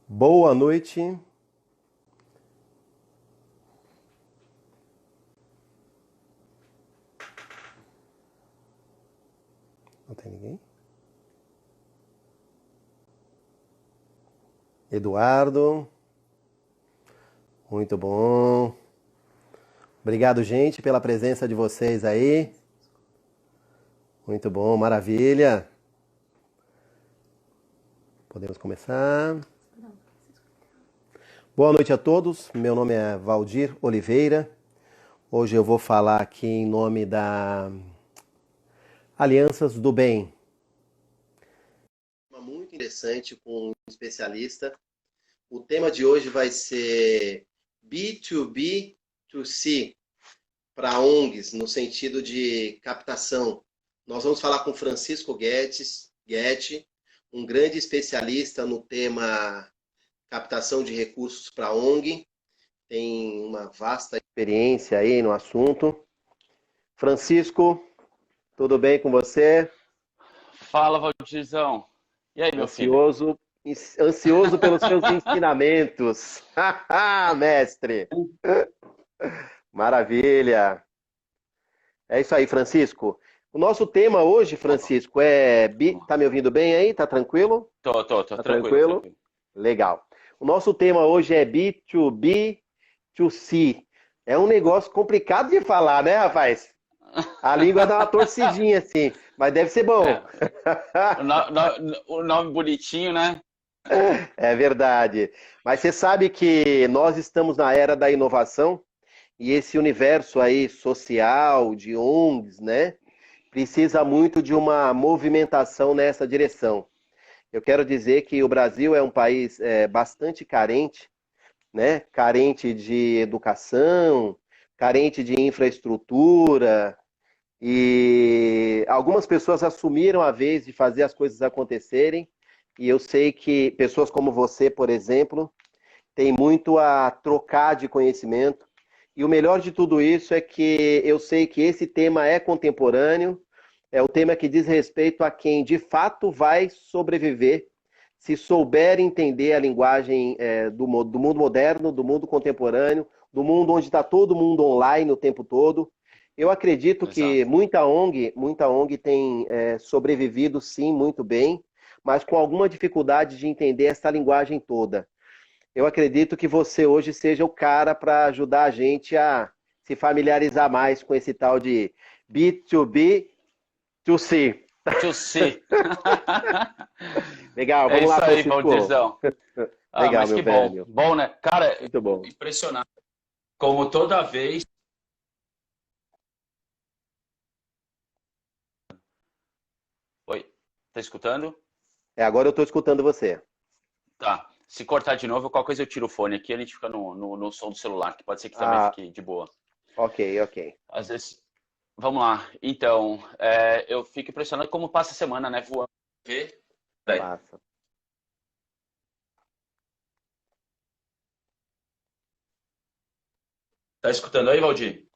Boa noite. Não tem ninguém? Eduardo, muito bom. Obrigado, gente, pela presença de vocês aí. Muito bom, maravilha. Podemos começar. Boa noite a todos. Meu nome é Valdir Oliveira. Hoje eu vou falar aqui em nome da Alianças do Bem. Muito interessante com um especialista. O tema de hoje vai ser B2B2C para ONGs, no sentido de captação. Nós vamos falar com Francisco Guetti, um grande especialista no tema captação de recursos para ONG, tem uma vasta experiência aí no assunto. Francisco, tudo bem com você? Fala, Valdirzão. E aí, meu filho? Ansioso pelos seus ensinamentos. Mestre! Maravilha! É isso aí, Francisco. O nosso tema hoje, Francisco, Tá me ouvindo bem aí? Tá tranquilo? Tô, Tá tranquilo, tranquilo? tranquilo. Legal. O nosso tema hoje é B2B2C. É um negócio complicado de falar, né, rapaz? A língua dá uma torcidinha assim, mas deve ser bom. É, o nome bonitinho, né? É verdade. Mas você sabe que nós estamos na era da inovação e esse universo aí social, de ONGs, né, precisa muito de uma movimentação nessa direção. Eu quero dizer que o Brasil é um país bastante carente, né? Carente de educação, carente de infraestrutura, e algumas pessoas assumiram a vez de fazer as coisas acontecerem, e eu sei que pessoas como você, por exemplo, têm muito a trocar de conhecimento, e o melhor de tudo isso é que eu sei que esse tema é contemporâneo, é o tema que diz respeito a quem de fato vai sobreviver, se souber entender a linguagem do mundo moderno, do mundo contemporâneo, do mundo onde está todo mundo online o tempo todo. Eu acredito que Exato. muita ONG tem sobrevivido sim muito bem, mas com alguma dificuldade de entender essa linguagem toda. Eu acredito que você hoje seja o cara para ajudar a gente a se familiarizar mais com esse tal de B2B2C. To see. Legal, É vamos lá, isso aí, Francisco. Valdirzão. Ah, Legal, mas meu que bom. velho. Bom, né? Cara, Muito bom. impressionante. Como toda vez. Oi, tá escutando? Agora eu estou escutando você. Tá. Se cortar de novo, qualquer coisa eu tiro o fone aqui, a gente fica no som do celular, que pode ser que também Ah, fique de boa. ok, ok. Às vezes. Vamos lá. Então, eu fico impressionado como passa a semana, né? Voando. Vê? Peraí. Passa. Tá escutando aí, Valdir?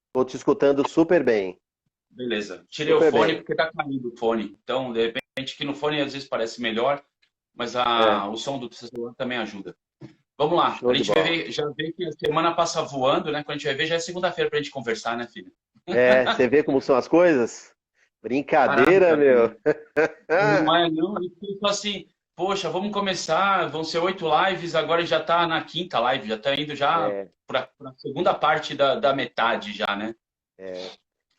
Estou te escutando super bem. Beleza. Tirei o Super fone bem. porque tá caindo o fone. Então, de repente, que no fone às vezes parece melhor, mas É, o som do celular também ajuda. Vamos lá. A show de gente vai bola. ver, já vê que a semana passa voando, né? Quando a gente vai ver, já é segunda-feira pra gente conversar, né, filho? Você vê como são as coisas? Brincadeira, Caraca, meu. não é não. A gente pensou assim, poxa, vamos começar, vão ser 8 lives, agora já tá na quinta live, já tá indo já É, pra segunda parte da metade já, né? é.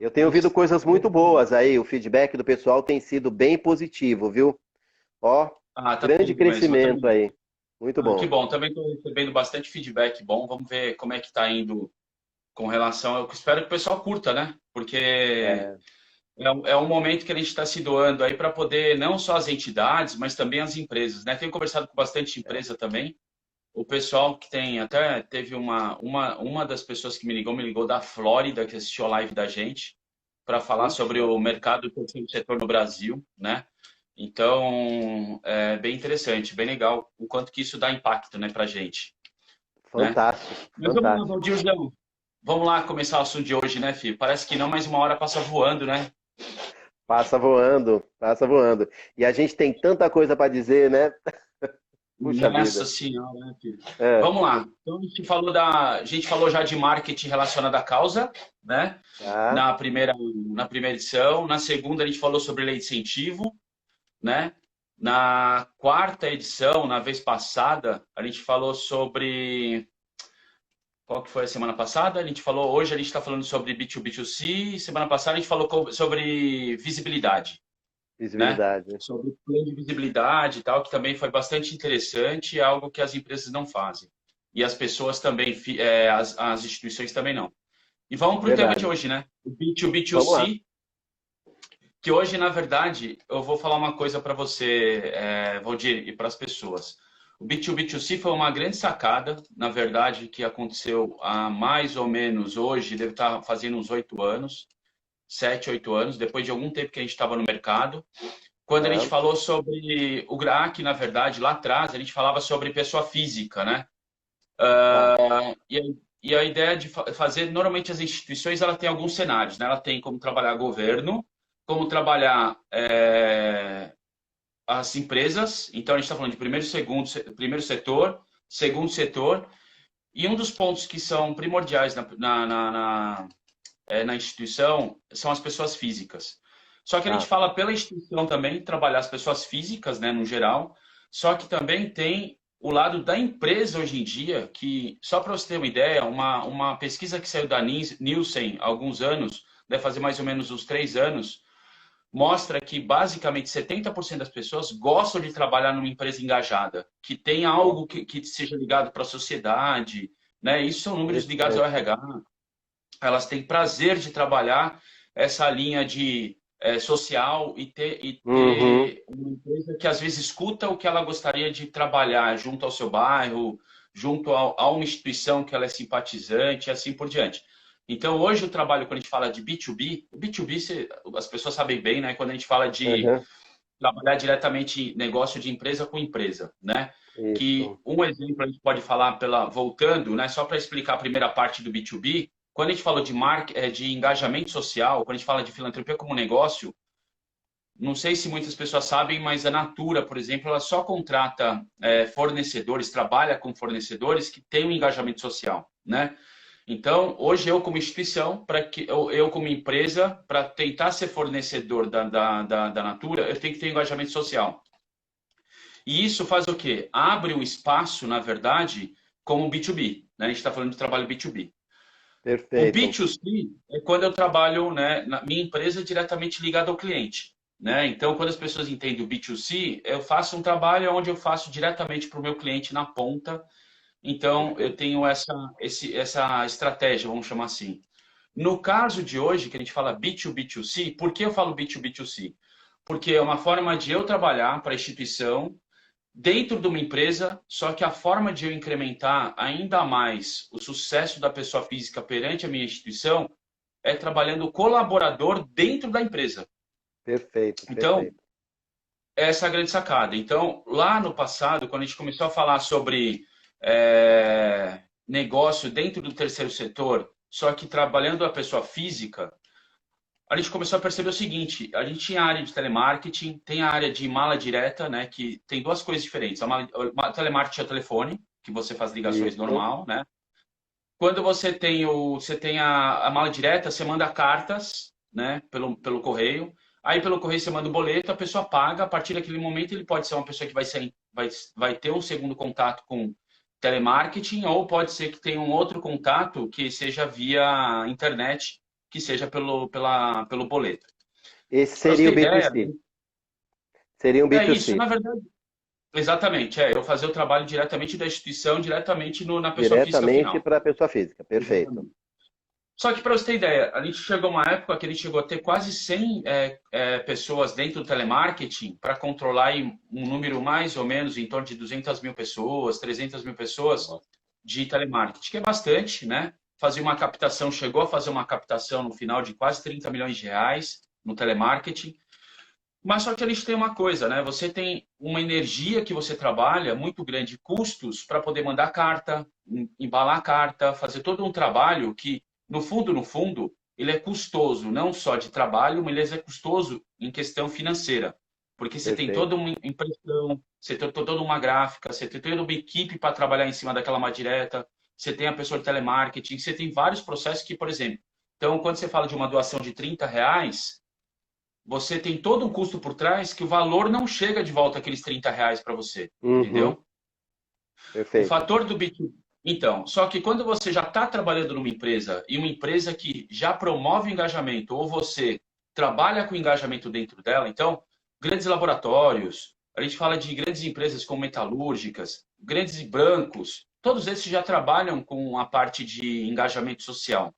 Eu tenho ouvido coisas muito boas aí. O feedback do pessoal tem sido bem positivo, viu? Ó, Ah, tá grande sendo mesmo. Eu crescimento também. aí. Muito Ah, que bom. bom, também estou recebendo bastante feedback bom. Vamos ver como é que está indo com relação. Eu espero que o pessoal curta, né? Porque É, é um momento que a gente está se doando aí para poder, não só as entidades, mas também as empresas, né? Tenho conversado com bastante empresa também. O pessoal que tem, até teve uma das pessoas que me ligou da Flórida, que assistiu a live da gente, para falar sobre puxa, o mercado do terceiro setor no Brasil, né? Então, é bem interessante, bem legal o quanto que isso dá impacto, né, para gente, né? fantástico, Mas vamos lá, fantástico. Valdirzão. Vamos lá começar o assunto de hoje, né, filho? Parece que não, mas uma hora passa voando, né? Passa voando, passa voando. E a gente tem tanta coisa para dizer, né? Puxa Nossa vida. senhora, né, filho? É, Vamos lá. Então a gente falou já de marketing relacionado à causa, né? tá, Na primeira edição. Na segunda, a gente falou sobre lei de incentivo, né? Na quarta edição, na vez passada, a gente falou sobre. Qual que foi a semana passada? A gente falou, hoje a gente está falando sobre B2B2C, semana passada a gente falou sobre visibilidade, né? visibilidade. Sobre plano de visibilidade e tal, que também foi bastante interessante, é algo que as empresas não fazem. E as pessoas também, as instituições também não. E vamos para o tema de Verdade. hoje, né? O Vamos lá. B2B2C, que hoje, na verdade, eu vou falar uma coisa para você, Valdir, e para as pessoas. O B2B2C foi uma grande sacada, na verdade, que aconteceu há mais ou menos hoje, deve estar fazendo uns 8 anos, 7, 8 anos, depois de algum tempo que a gente estava no mercado. Quando a gente Tá, falou sobre o GRAC, na verdade, lá atrás, a gente falava sobre pessoa física, né? tá. E a ideia de fazer, normalmente as instituições, ela tem alguns cenários, né? Ela tem como trabalhar governo, como trabalhar as empresas. Então, a gente está falando de primeiro, segundo, primeiro setor, segundo setor. E um dos pontos que são primordiais na instituição são as pessoas físicas. Só que a gente Tá. fala pela instituição também, trabalhar as pessoas físicas, né, no geral. Só que também tem o lado da empresa hoje em dia, que, só para você ter uma ideia, uma pesquisa que saiu da Nielsen há alguns anos, deve fazer mais ou menos uns 3 anos, mostra que basicamente 70% das pessoas gostam de trabalhar numa empresa engajada, que tem Ó, algo que seja ligado para a sociedade, né? Isso são números ligados ao interessante. RH. Elas têm prazer de trabalhar essa linha de social e ter Uhum. uma empresa que às vezes escuta o que ela gostaria de trabalhar junto ao seu bairro, junto a uma instituição que ela é simpatizante e assim por diante. Então, hoje o trabalho, quando a gente fala de B2B, o B2B, as pessoas sabem bem, né? Quando a gente fala de Uhum. trabalhar diretamente negócio de empresa com empresa, né? Que Isso. um exemplo a gente pode falar voltando, né? Só para explicar a primeira parte do B2B, quando a gente falou de engajamento social, quando a gente fala de filantropia como negócio, não sei se muitas pessoas sabem, mas a Natura, por exemplo, ela só contrata fornecedores, trabalha com fornecedores que têm um engajamento social, né? Então, hoje eu como instituição, para que eu como empresa, para tentar ser fornecedor da Natura, eu tenho que ter engajamento social. E isso faz o quê? Abre um espaço, na verdade, como B2B, né? A gente está falando de trabalho B2B. O Perfeito. B2C é quando eu trabalho, né, na minha empresa diretamente ligada ao cliente, né? Então, quando as pessoas entendem o B2C, eu faço um trabalho onde eu faço diretamente para o meu cliente na ponta. Então, eu Perfeito. tenho essa estratégia, vamos chamar assim. No caso de hoje, que a gente fala B2B2C, por que eu falo B2B2C? Porque é uma forma de eu trabalhar para a instituição dentro de uma empresa, só que a forma de eu incrementar ainda mais o sucesso da pessoa física perante a minha instituição é trabalhando o colaborador dentro da empresa. Perfeito. Então, Perfeito. essa é a grande sacada. Então, lá no passado, quando a gente começou a falar sobre negócio dentro do terceiro setor, só que trabalhando a pessoa física, a gente começou a perceber o seguinte: a gente tinha a área de telemarketing, tem a área de mala direta, né? Que tem duas coisas diferentes. A telemarketing é o telefone, que você faz ligações Isso. normal, né? Quando você tem a mala direta, você manda cartas, né? Pelo correio. Aí pelo correio você manda o boleto, a pessoa paga. A partir daquele momento ele pode ser uma pessoa que vai ter um segundo contato com telemarketing, ou pode ser que tenha um outro contato que seja via internet, que seja pelo boleto. Esse Para você seria o ter ideia, B2C. Seria um é isso. B2C. Na verdade, exatamente. Eu fazer o trabalho diretamente da instituição, diretamente na pessoa física Diretamente final. para a pessoa física. Perfeito. Exatamente. Só que para você ter ideia, a gente chegou a uma época que a gente chegou a ter quase 100 pessoas dentro do telemarketing para controlar aí um número mais ou menos em torno de 200 mil pessoas, 300 mil pessoas de telemarketing, que é bastante, né? Fazia uma captação, chegou a fazer uma captação no final de quase 30 milhões de reais no telemarketing. Mas só que a gente tem uma coisa, né? Você tem uma energia que você trabalha muito grande, custos para poder mandar carta, embalar a carta, fazer todo um trabalho que, no fundo, ele é custoso, não só de trabalho, mas ele é custoso em questão financeira. Porque você tem toda Perfeito. uma impressão, você tem toda uma gráfica, você tem toda uma equipe para trabalhar em cima daquela má direta, você tem a pessoa de telemarketing, você tem vários processos que, por exemplo, então quando você fala de uma doação de R$ 30, você tem todo um custo por trás que o valor não chega de volta aqueles R$ 30 para você, Uhum, entendeu? O perfeito. fator do B2B. Então, só que quando você já está trabalhando numa empresa e uma empresa que já promove engajamento ou você trabalha com engajamento dentro dela, então, grandes laboratórios, a gente fala de grandes empresas como metalúrgicas, grandes brancos, todos esses já trabalham com a parte de engajamento social.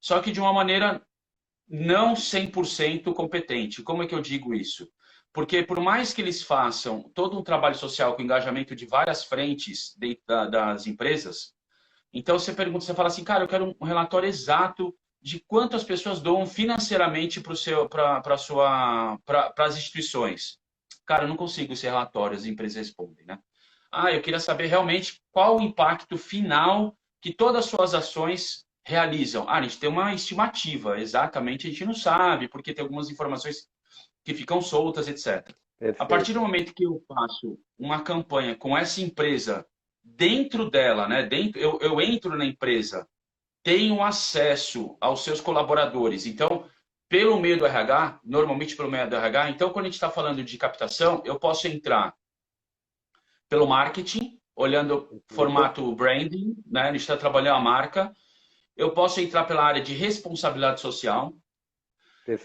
Só que de uma maneira não 100% competente. Como é que eu digo isso? Porque por mais que eles façam todo um trabalho social com engajamento de várias frentes dentro das empresas, então você pergunta, você fala assim, cara, eu quero um relatório exato de quantas pessoas doam financeiramente para as instituições. Cara, eu não consigo esse relatório, as empresas respondem, né? Ah, eu queria saber realmente qual o impacto final que todas as suas ações realizam. Ah, a gente tem uma estimativa, exatamente a gente não sabe, porque tem algumas informações que ficam soltas, etc. A partir do Perfeito. momento que eu faço uma campanha com essa empresa dentro dela, né? Eu entro na empresa, tenho acesso aos seus colaboradores. Então, pelo meio do RH, normalmente pelo meio do RH, então quando a gente está falando de captação, eu posso entrar pelo marketing, olhando Perfeito. formato branding, né? A gente está trabalhando a marca. Eu posso entrar pela área de responsabilidade social.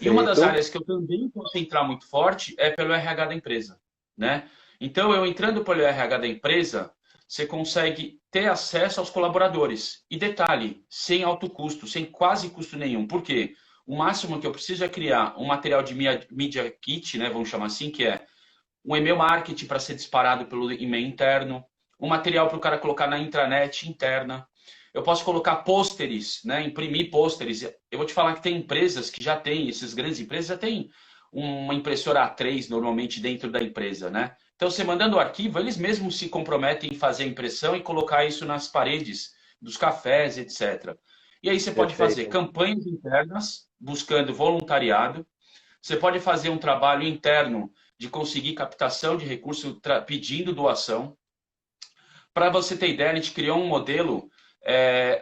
E uma das Perfeito. áreas que eu também posso entrar muito forte é pelo RH da empresa, né? Então, eu entrando pelo RH da empresa, você consegue ter acesso aos colaboradores. E detalhe, sem alto custo, sem quase custo nenhum. Por quê? O máximo que eu preciso é criar um material de media kit, né, vamos chamar assim, que é um e-mail marketing para ser disparado pelo e-mail interno, um material para o cara colocar na intranet interna. Eu posso colocar pôsteres, né? Imprimir pôsteres. Eu vou te falar que tem empresas que já têm, essas grandes empresas já têm uma impressora A3 normalmente dentro da empresa, né? Então, você mandando o arquivo, eles mesmos se comprometem em fazer a impressão e colocar isso nas paredes dos cafés, etc. E aí você pode fazer Perfeito. campanhas internas buscando voluntariado, você pode fazer um trabalho interno de conseguir captação de recursos pedindo doação. Para você ter ideia, a gente criou um modelo.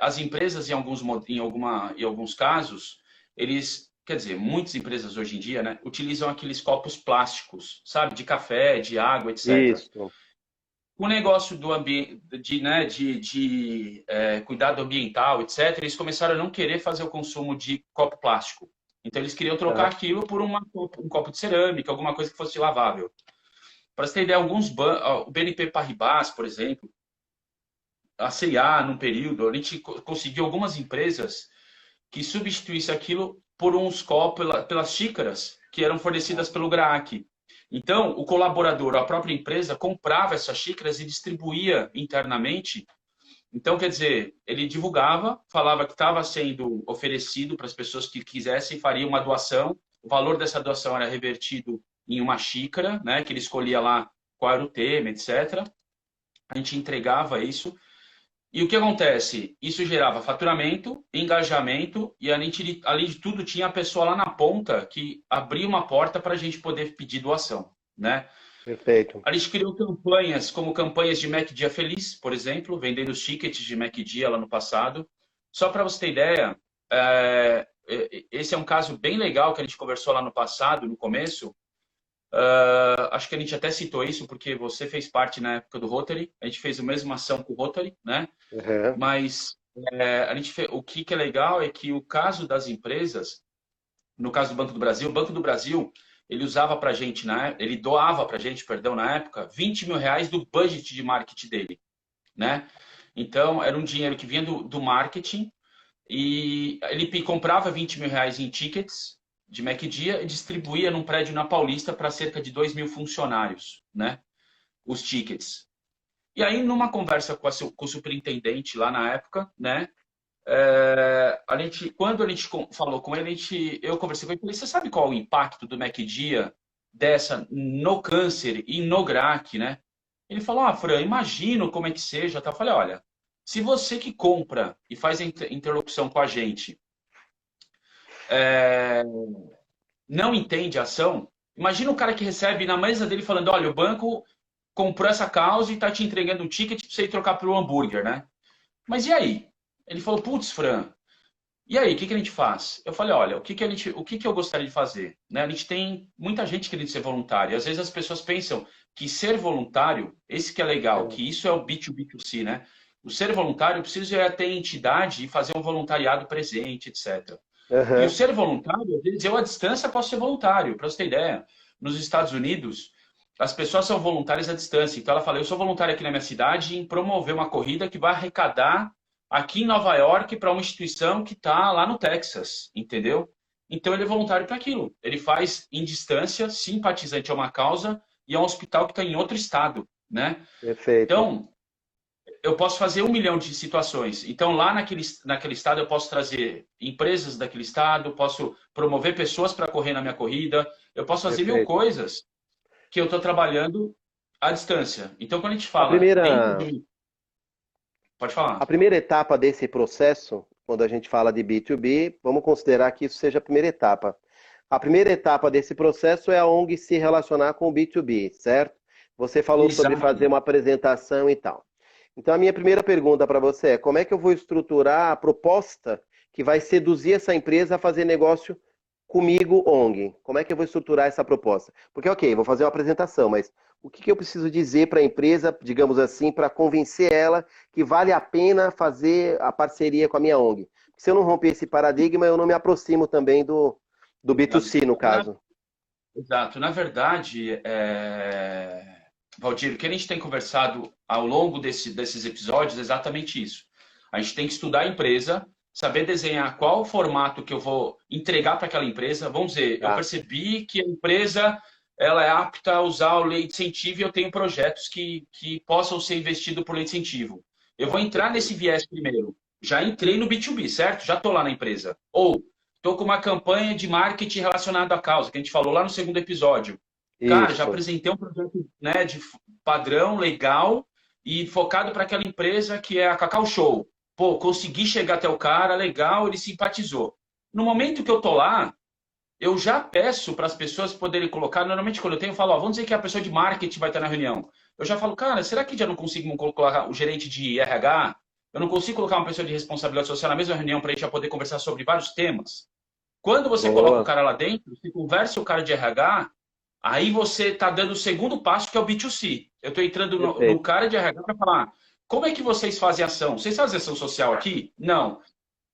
As empresas, em alguns casos, eles, quer dizer, muitas empresas hoje em dia, né, utilizam aqueles copos plásticos, sabe, de café, de água, etc. Isso. O negócio do ambiente, né, cuidado ambiental, etc., eles começaram a não querer fazer o consumo de copo plástico. Então, eles queriam trocar Tá. aquilo por um copo de cerâmica, alguma coisa que fosse lavável. Para você ter ideia, o BNP Paribas, por exemplo, a C&A, num período, a gente conseguiu algumas empresas que substituísse aquilo por uns copos, pelas xícaras que eram Tá. fornecidas pelo GRAAC. Então, o colaborador, a própria empresa, comprava essas xícaras e distribuía internamente. Então, quer dizer, ele divulgava, falava que estava sendo oferecido para as pessoas que quisessem, faria uma doação. O valor dessa doação era revertido em uma xícara, né, que ele escolhia lá qual era o tema, etc. A gente entregava isso. E o que acontece? Isso gerava faturamento, engajamento e, além de tudo, tinha a pessoa lá na ponta que abria uma porta para a gente poder pedir doação, né? Perfeito. A gente criou campanhas, como campanhas de Mac Dia Feliz, por exemplo, vendendo os tickets de Mac Dia lá no passado. Só para você ter ideia, esse é um caso bem legal que a gente conversou lá no passado, no começo. Acho que a gente até citou isso porque você fez parte na época do Rotary. A gente fez a mesma ação com o Rotary, né? Uhum. Mas o que é legal é que o caso das empresas, no caso do Banco do Brasil, o Banco do Brasil ele usava para gente, ele doava para gente, perdão, na época, R$ 20 mil do budget de marketing dele, né? Então era um dinheiro que vinha do marketing e ele comprava R$ 20 mil em tickets de MacDia e distribuía num prédio na Paulista para cerca de 2 mil funcionários, né? Os tickets. E aí, numa conversa com o superintendente lá na época, né? Quando a gente falou com ele, eu conversei com ele e falei, você sabe qual é o impacto do MacDia dessa no câncer e no GRAC, né? Ele falou, Fran, imagino como é que seja. Tá? Eu falei, olha, se você que compra e faz a interlocução com a gente não entende a ação, Imagina o cara que recebe na mesa dele falando, olha, o banco comprou essa causa e está te entregando um ticket para você ir trocar pelo hambúrguer, né? Mas e aí? Ele falou, putz, Fran, e aí, o que que a gente faz? Eu falei, olha, o que que eu gostaria de fazer? Né? A gente tem muita gente querendo ser voluntário. Às vezes as pessoas pensam que ser voluntário, esse que é legal, que isso é o B2B2C, né? O ser voluntário precisa ter entidade e fazer um voluntariado presente, etc. E o Aham. ser voluntário, às vezes eu à distância posso ser voluntário. Para você ter ideia, nos Estados Unidos, as pessoas são voluntárias à distância. Então ela fala, eu sou voluntária aqui na minha cidade em promover uma corrida que vai arrecadar aqui em Nova York para uma instituição que está lá no Texas, entendeu? Então ele é voluntário para aquilo. Ele faz em distância, simpatizante a uma causa e é um hospital que está em outro estado, né? Perfeito. Então, eu posso fazer 1 milhão de situações. Então, lá naquele estado, eu posso trazer empresas daquele estado, posso promover pessoas para correr na minha corrida, eu posso fazer mil Perfeito. coisas que eu estou trabalhando à distância. Então, quando a gente A fala dentro primeira, de... Pode a falar. primeira etapa desse processo, quando a gente fala de B2B, vamos considerar que isso seja a primeira etapa. A primeira etapa desse processo é a ONG se relacionar com o B2B, certo? Você falou sobre Exato. fazer uma apresentação e tal. Então, a minha primeira pergunta para você é: como é que eu vou estruturar a proposta que vai seduzir essa empresa a fazer negócio comigo, ONG? Como é que eu vou estruturar essa proposta? Porque, ok, vou fazer uma apresentação, mas o que eu preciso dizer para a empresa, digamos assim, para convencer ela que vale a pena fazer a parceria com a minha ONG? Se eu não romper esse paradigma, eu não me aproximo também do B2C, no caso. Exato. Na verdade, Valdir, o que a gente tem conversado ao longo desses episódios é exatamente isso. A gente tem que estudar a empresa, saber desenhar qual o formato que eu vou entregar para aquela empresa. Vamos dizer, eu Tá, percebi que a empresa ela é apta a usar o lei de incentivo e eu tenho projetos que possam ser investidos por lei de incentivo. Eu vou entrar nesse perfeito. viés primeiro. Já entrei no B2B, certo? Já estou lá na empresa. Ou estou com uma campanha de marketing relacionada à causa, que a gente falou lá no segundo episódio. Cara, já Isso, apresentei um projeto, né, de padrão legal e focado para aquela empresa que é a Cacau Show. Pô, consegui chegar até o cara, legal, ele simpatizou. No momento que eu tô lá, eu já peço para as pessoas poderem colocar. Normalmente, quando eu tenho, eu falo, ó, vamos dizer que a pessoa de marketing vai estar na reunião. Eu já falo, cara, será que já não consigo colocar o gerente de RH? Eu não consigo colocar uma pessoa de responsabilidade social na mesma reunião para a gente já poder conversar sobre vários temas? Quando você coloca o boa, cara lá dentro, você conversa o cara de RH, aí você está dando o segundo passo, que é o B2C. Eu estou entrando no perfeito. cara de RH para falar, como é que vocês fazem ação? Vocês fazem ação social aqui? Não.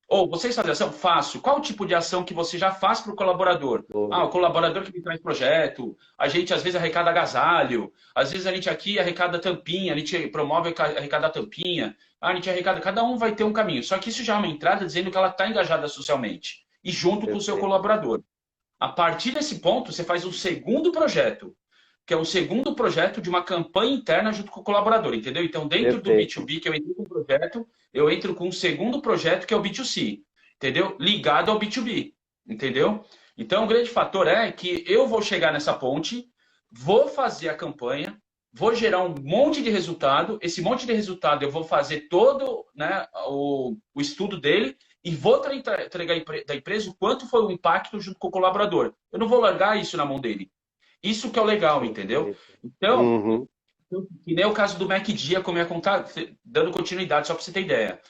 Ou vocês fazem ação? Faço. Qual o tipo de ação que você já faz para o colaborador? Ah, Boa. o colaborador que me traz projeto. A gente às vezes arrecada agasalho. Às vezes a gente aqui arrecada tampinha. A gente promove arrecadar tampinha. Ah, a gente arrecada. Cada um vai ter um caminho. Só que isso já é uma entrada dizendo que ela está engajada socialmente. E junto com o seu Perfeito. colaborador. A partir desse ponto, você faz um segundo projeto, que é um segundo projeto de uma campanha interna junto com o colaborador, entendeu? Então, dentro do Perfeito. B2B, que eu entro com um projeto, eu entro com um segundo projeto, que é o B2C, entendeu? Ligado ao B2B, entendeu? Então, o grande fator é que eu vou chegar nessa ponte, vou fazer a campanha, vou gerar um monte de resultado, esse monte de resultado eu vou fazer todo, né, o estudo dele, e vou entregar da empresa o quanto foi o impacto junto com o colaborador. Eu não vou largar isso na mão dele. Isso que é o legal, entendeu? Perfeito. Então, Uhum. que nem o caso do MacDia, como eu ia contar, dando continuidade, só para você ter ideia.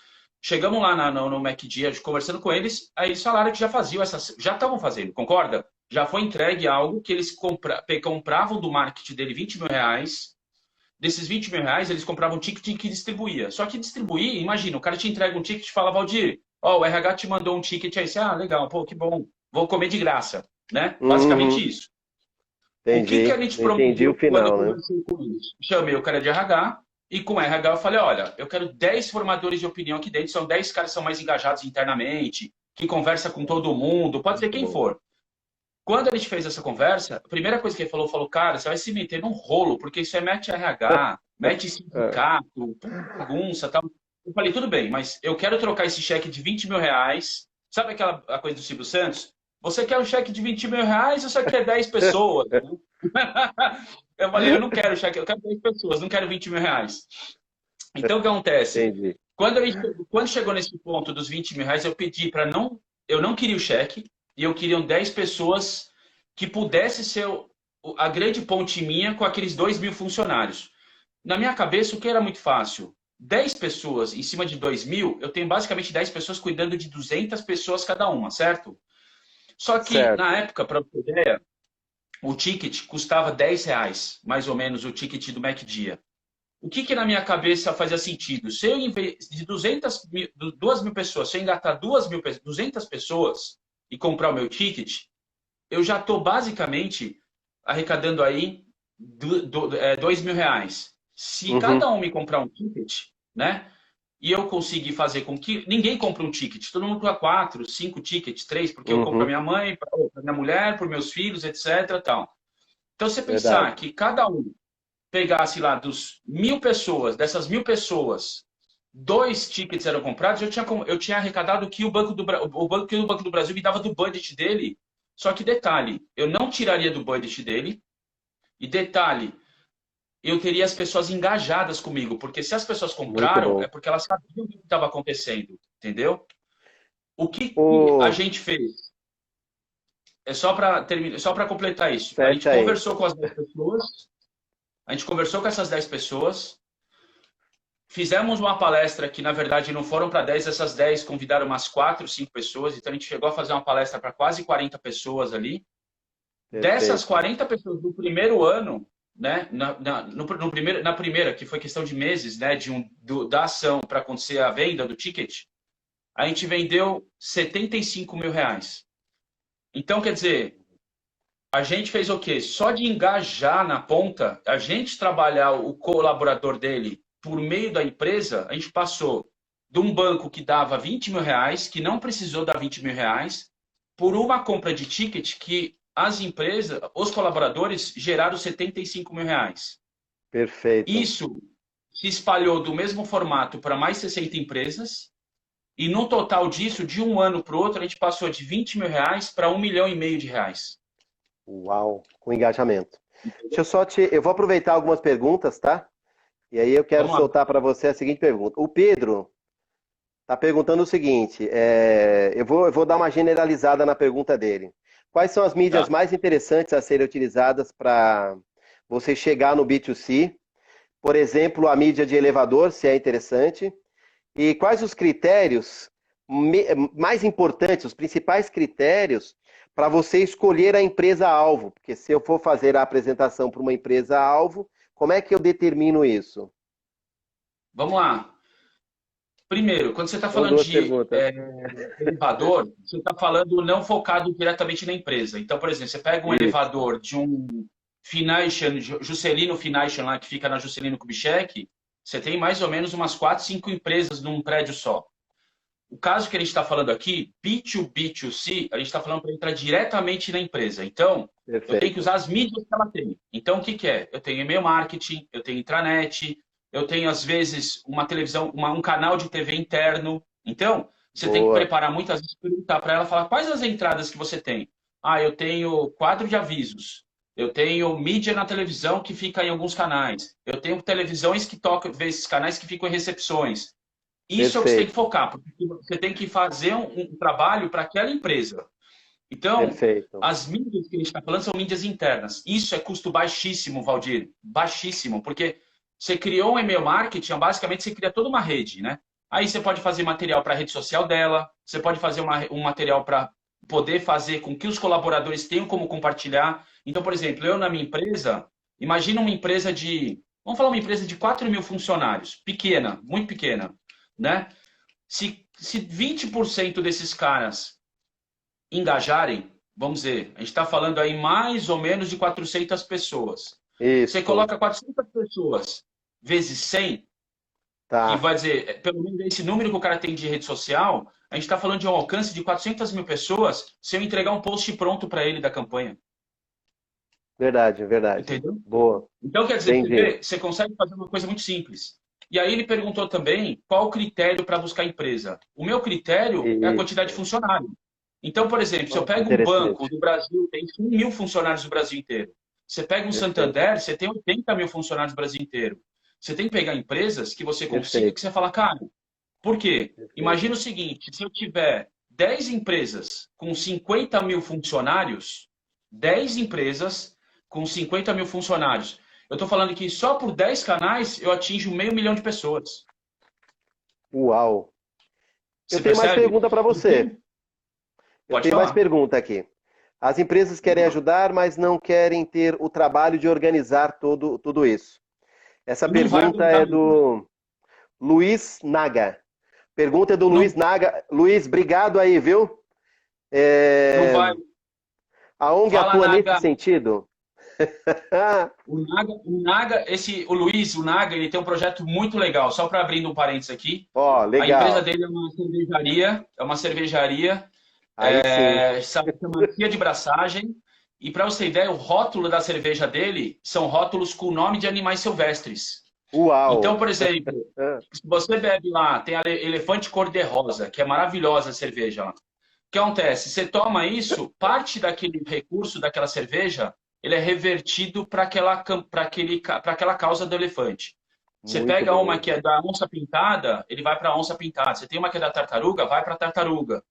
Chegamos lá no MacDia, conversando com eles, aí eles falaram que já faziam já estavam fazendo, concorda? Já foi entregue algo que eles compravam do marketing dele 20 mil reais. Desses 20 mil reais, eles compravam um ticket que distribuía. Só que distribuir, imagina, o cara te entrega um ticket e fala, Valdir, ó, o RH te mandou um ticket aí, você, ah, legal, pô, que bom, vou comer de graça, né? Basicamente Uhum. isso. O que que a Entendi. gente Entendi o promoveu quando eu final, né? conversei com eles? Chamei o cara de RH e com o RH eu falei, olha, eu quero 10 formadores de opinião aqui dentro, são 10 caras que são mais engajados internamente, que conversa com todo mundo, pode ser Muito quem bom. for. Quando a gente fez essa conversa, a primeira coisa que ele falou, cara, você vai se meter num rolo, porque isso é mete RH, mete É. sindicato, bagunça, tal. Eu falei, tudo bem, mas eu quero trocar esse cheque de 20 mil reais. Sabe aquela a coisa do Silvio Santos? Você quer um cheque de 20 mil reais ou você quer 10 pessoas? Eu falei, eu não quero cheque, eu quero 10 pessoas, não quero 20 mil reais. Então, o que acontece? Entendi. Quando chegou nesse ponto dos 20 mil reais, eu pedi para não. Eu não queria o cheque e eu queria 10 pessoas que pudesse ser a grande ponte minha com aqueles 2.000 funcionários. Na minha cabeça, o que era muito fácil? 10 pessoas em cima de 2.000, eu tenho basicamente 10 pessoas cuidando de 200 pessoas cada uma, certo? Só que, na Certo. época, para você ter ideia, o ticket custava R$ 10, mais ou menos, o ticket do MacDia. O que na minha cabeça fazia sentido? Se eu, em vez de 2.000 pessoas, se eu engatar 200 pessoas e comprar o meu ticket, eu já estou basicamente arrecadando aí R$ 2.000. Se Uhum, cada um me comprar um ticket, né? E eu conseguir fazer com que ninguém compre um ticket, todo mundo compra 4, 5 tickets, 3, porque eu compro para uhum, minha mãe, para minha mulher, para meus filhos, etc. Tal. Então, você pensar verdade. que cada um pegasse lá dos 1.000 pessoas, dessas 1.000 pessoas, 2 tickets eram comprados, eu tinha arrecadado o que o Banco do Brasil me dava do budget dele. Só que detalhe, eu não tiraria do budget dele, e detalhe, eu teria as pessoas engajadas comigo, porque se as pessoas Muito compraram, é bom. porque elas sabiam o que estava acontecendo, entendeu? O que a O... gente fez? É só para terminar, só para completar isso. A gente Fecha aí. conversou com as 10 pessoas, a gente conversou com essas 10 pessoas, fizemos uma palestra que, na verdade, não foram para 10, essas 10 convidaram umas 4, 5 pessoas, então a gente chegou a fazer uma palestra para quase 40 pessoas ali. Dessas Perfeito. 40 pessoas do primeiro ano, né, na primeira, que foi questão de meses, né, da ação para acontecer a venda do ticket, a gente vendeu R$ 75.000. Então, quer dizer, a gente fez o quê? Só de engajar na ponta, a gente trabalhar o colaborador dele por meio da empresa, a gente passou de um banco que dava R$ 20.000, que não precisou dar R$ 20.000, por uma compra de ticket que as empresas, os colaboradores, geraram R$ 75.000. Perfeito. Isso se espalhou do mesmo formato para mais 60 empresas, e no total disso, de um ano para o outro, a gente passou de R$ 20.000 para R$ 1,5 milhão. Uau, com engajamento. Deixa eu só te. Eu vou aproveitar algumas perguntas, tá? E aí eu quero Vamos lá. soltar para você a seguinte pergunta. O Pedro está perguntando o seguinte: eu vou dar uma generalizada na pergunta dele. Quais são as mídias Tá. mais interessantes a serem utilizadas para você chegar no B2C? Por exemplo, a mídia de elevador, se é interessante. E quais os critérios mais importantes, os principais critérios para você escolher a empresa-alvo? Porque se eu for fazer a apresentação para uma empresa-alvo, como é que eu determino isso? Vamos lá. Primeiro, quando você está São falando duas de perguntas. elevador, você está falando não focado diretamente na empresa. Então, por exemplo, você pega um Isso. elevador de um Financial, Juscelino Financial, lá que fica na Juscelino Kubitschek, você tem mais ou menos umas 4, 5 empresas num prédio só. O caso que a gente está falando aqui, B2B2C, a gente está falando para entrar diretamente na empresa. Então, eu tenho que Perfeito. usar as mídias que ela tem. Então, o que que é? Eu tenho e-mail marketing, eu tenho intranet, eu tenho, às vezes, uma televisão, um canal de TV interno. Então, você tem que Boa. preparar muitas vezes, perguntar para ela, falar, quais as entradas que você tem? Ah, eu tenho quadro de avisos. Eu tenho mídia na televisão que fica em alguns canais. Eu tenho televisões que tocam, esses canais que ficam em recepções. Isso é o que você tem que Perfeito. focar, porque você tem que fazer um trabalho para aquela empresa. Então, Perfeito. as mídias que a gente está falando são mídias internas. Isso é custo baixíssimo, Valdir. Baixíssimo, porque você criou um e-mail marketing, basicamente você cria toda uma rede, né? Aí você pode fazer material para a rede social dela, você pode fazer um material para poder fazer com que os colaboradores tenham como compartilhar. Então, por exemplo, eu na minha empresa, imagina uma empresa vamos falar uma empresa de 4.000 funcionários, pequena, muito pequena, né? Se 20% desses caras engajarem, vamos dizer, a gente está falando aí mais ou menos de 400 pessoas. Você Isso. coloca 400 pessoas vezes 100, que Tá. vai dizer, pelo menos esse número que o cara tem de rede social, a gente está falando de um alcance de 400.000 pessoas se eu entregar um post pronto para ele da campanha. Verdade, verdade. Entendeu? Boa. Então, quer dizer, você Entendi. vê, você consegue fazer uma coisa muito simples. E aí ele perguntou também qual o critério para buscar empresa. O meu critério é a quantidade de Isso. funcionário. Então, por exemplo, se eu Olha que pego um banco interessante. do Brasil, tem 100.000 funcionários no Brasil inteiro. Você pega um Perfeito. Santander, você tem 80.000 funcionários no Brasil inteiro. Você tem que pegar empresas que você consiga, que Perfeito. você fala, cara, por quê? Perfeito. Imagina o seguinte, se eu tiver 10 empresas com 50.000 funcionários, 10 empresas com 50 mil funcionários. Eu estou falando que só por 10 canais eu atinjo 500 mil de pessoas. Uau! Eu Você tenho mais percebe? pergunta para você. Então, Eu pode tenho mais falar. pergunta aqui. As empresas querem ajudar, mas não querem ter o trabalho de organizar tudo isso. Essa Não vai pergunta organizar é mesmo. do Luiz Naga. Pergunta é do Não, Luiz Naga. Luiz, obrigado aí, viu? não É, vai. a ONG Fala, atua nesse Naga. sentido? O Luiz, o Naga, ele tem um projeto muito legal. Só para abrir um parênteses aqui. Ó, A empresa legal. dele é uma cervejaria, Aí sim. chama Cia de Braçagem. E para você ter ideia, o rótulo da cerveja dele são rótulos com o nome de animais silvestres. Então, Uau. por exemplo, se você bebe lá, tem a Elefante Cor-de-Rosa, que é maravilhosa a cerveja lá. O que acontece? Você toma isso, parte daquele recurso daquela cerveja, ele é revertido para aquela causa do elefante. Você Muito pega uma bem. que é da onça pintada, ele vai para a onça pintada. Você tem uma que é da tartaruga, vai para a tartaruga.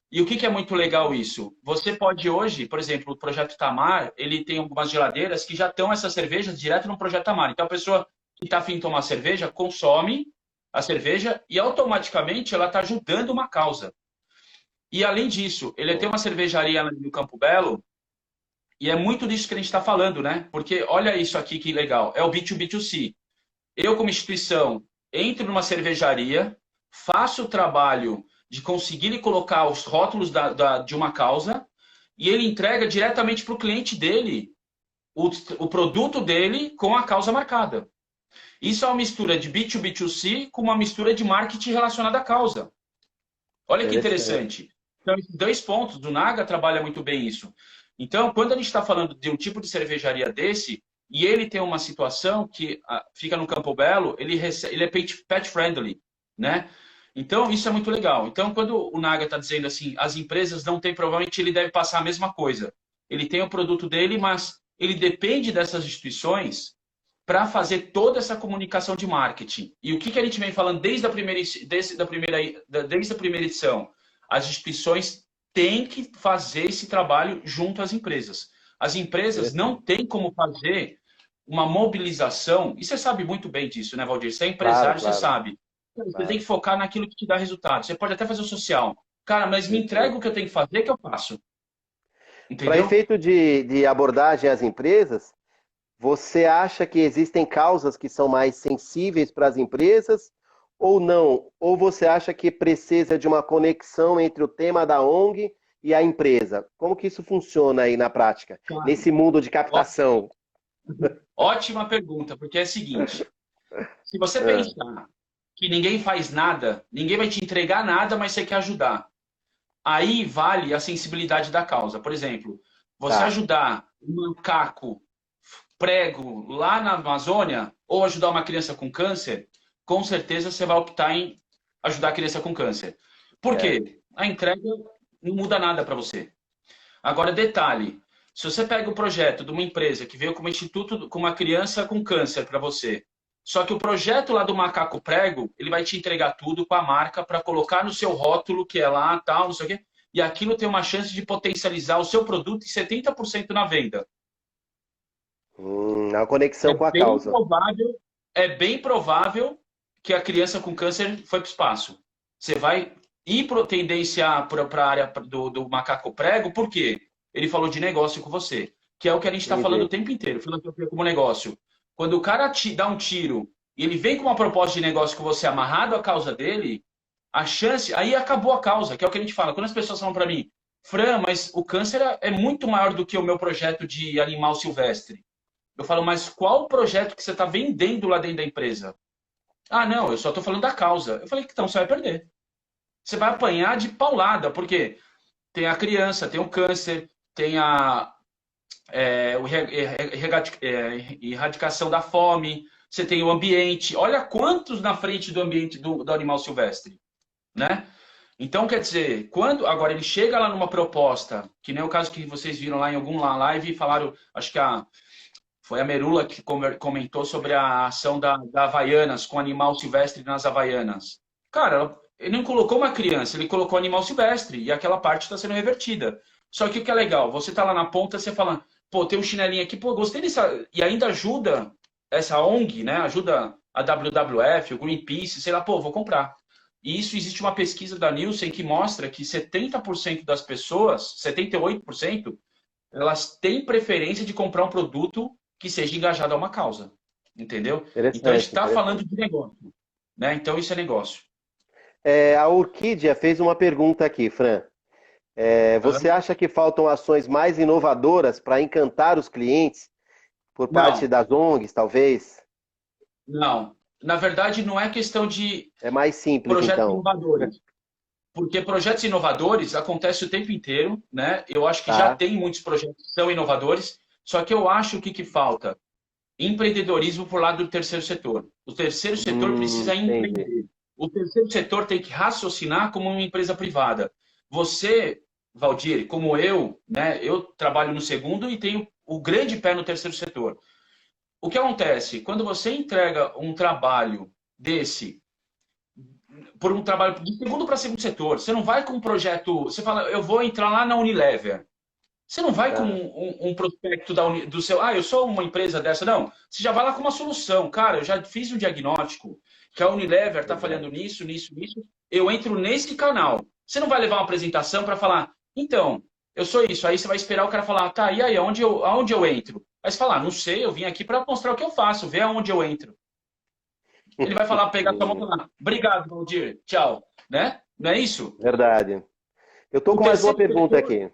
E o que é muito legal isso? Você pode hoje, por exemplo, o Projeto Tamar, ele tem algumas geladeiras que já estão essas cervejas direto no Projeto Tamar. Então a pessoa que está afim de tomar cerveja, consome a cerveja e automaticamente ela está ajudando uma causa. E além disso, ele tem uma cervejaria no Campo Belo e é muito disso que a gente está falando, né? Porque olha isso aqui que legal, é o B2B2C. Eu, como instituição, entro numa cervejaria, faço o trabalho de conseguir lhe colocar os rótulos de uma causa e ele entrega diretamente para o cliente dele o produto dele com a causa marcada. Isso é uma mistura de B2B2C com uma mistura de marketing relacionada à causa. Olha que Interessante. interessante. Então, esses dois pontos, do Naga trabalha muito bem isso. Então, quando a gente está falando de um tipo de cervejaria desse, e ele tem uma situação que fica no Campo Belo, ele é pet friendly, né? Então, isso é muito legal. Então, quando o Naga está dizendo assim, as empresas não têm, provavelmente ele deve passar a mesma coisa. Ele tem o produto dele, mas ele depende dessas instituições para fazer toda essa comunicação de marketing. E o que a gente vem falando desde a primeira edição? As instituições têm que fazer esse trabalho junto às empresas. As empresas não Interessante. têm como fazer uma mobilização, e você sabe muito bem disso, né, Valdir? Você é Claro, empresário, você claro, sabe. Você tem claro. que focar naquilo que te dá resultado. Você pode até fazer o social. Cara, mas me entrega Perfeito. o que eu tenho que fazer, que eu faço. Para Entendeu? efeito de abordagem às empresas, você acha que existem causas que são mais sensíveis para as empresas ou não? Ou você acha que precisa de uma conexão entre o tema da ONG e a empresa? Como que isso funciona aí na prática, Claro. nesse mundo de captação? Ótima pergunta, porque é o seguinte: se você Ah, pensar que ninguém faz nada, ninguém vai te entregar nada, mas você quer ajudar. Aí vale a sensibilidade da causa. Por exemplo, você tá, ajudar um macaco prego lá na Amazônia ou ajudar uma criança com câncer, com certeza você vai optar em ajudar a criança com câncer. Por certo. quê? A entrega não muda nada para você. Agora, detalhe: se você pega o projeto de uma empresa que veio como instituto com uma criança com câncer para você, só que o projeto lá do macaco prego, ele vai te entregar tudo com a marca para colocar no seu rótulo, que é lá, tal, não sei o quê, e aquilo tem uma chance de potencializar o seu produto em 70% na venda. A É conexão com a bem causa. provável, é bem provável que a criança com câncer foi para o espaço. Você vai tendenciar para a área do macaco prego, por quê? Ele falou de negócio com você, que é o que a gente está falando o Entendi. tempo inteiro, filantropia como negócio. Quando o cara te dá um tiro e ele vem com uma proposta de negócio com você amarrado à causa dele, a chance, aí acabou a causa, que é o que a gente fala. Quando as pessoas falam para mim, Fran, mas o câncer é muito maior do que o meu projeto de animal silvestre. Eu falo, mas qual o projeto que você está vendendo lá dentro da empresa? Ah, não, eu só estou falando da causa. Eu falei, então você vai perder. Você vai apanhar de paulada, porque tem a criança, tem o câncer, tem a erradicação da fome, você tem o ambiente. Olha quantos na frente do ambiente do animal silvestre, né? Então, quer dizer, quando agora ele chega lá numa proposta, que nem o caso que vocês viram lá em alguma live e falaram, acho que foi a Merula que comentou sobre a ação da Havaianas com animal silvestre nas Havaianas. Cara, ele não colocou uma criança, ele colocou animal silvestre e aquela parte está sendo revertida. Só que o que é legal, você está lá na ponta, você fala, pô, tem um chinelinho aqui, pô, gostei dessa. E ainda ajuda essa ONG, né? Ajuda a WWF, o Greenpeace, sei lá, pô, vou comprar. E isso existe uma pesquisa da Nielsen que mostra que 70% das pessoas, 78%, elas têm preferência de comprar um produto que seja engajado a uma causa. Entendeu? Então a gente Interessante, está falando interessante. de negócio, né? Então isso é negócio. A Orquídea fez uma pergunta aqui, Fran. Você acha que faltam ações mais inovadoras para encantar os clientes por parte Não, das ONGs, talvez? não. Na verdade, não é questão de É mais simples, projetos então. inovadores. Porque projetos inovadores acontecem o tempo inteiro, né? Eu acho que já Tá? tem muitos projetos que são inovadores, só que eu acho que falta empreendedorismo por lado do terceiro setor. O terceiro setor precisa Entendi. empreender. O terceiro setor tem que raciocinar como uma empresa privada. Você, Valdir, como eu, né? Eu trabalho no segundo e tenho o grande pé no terceiro setor. O que acontece? Quando você entrega um trabalho desse por um trabalho de segundo para segundo setor. Você não vai com um projeto. Você fala, eu vou entrar lá na Unilever. Você não vai com Tá. um prospecto do seu. Ah, eu sou uma empresa dessa. Não. Você já vai lá com uma solução. Cara, eu já fiz um diagnóstico que a Unilever está falhando Legal. nisso, nisso, nisso. Eu entro nesse canal. Você não vai levar uma apresentação para falar, então, eu sou isso. Aí você vai esperar o cara falar, tá, e aí, aonde eu entro? Aí você fala, não sei, eu vim aqui para mostrar o que eu faço, ver aonde eu entro. Ele vai falar, pegar sua mão e falar, obrigado, Valdir, tchau. Né? Não é isso? Verdade. Eu tô O com mais uma terceiro pergunta setor, aqui.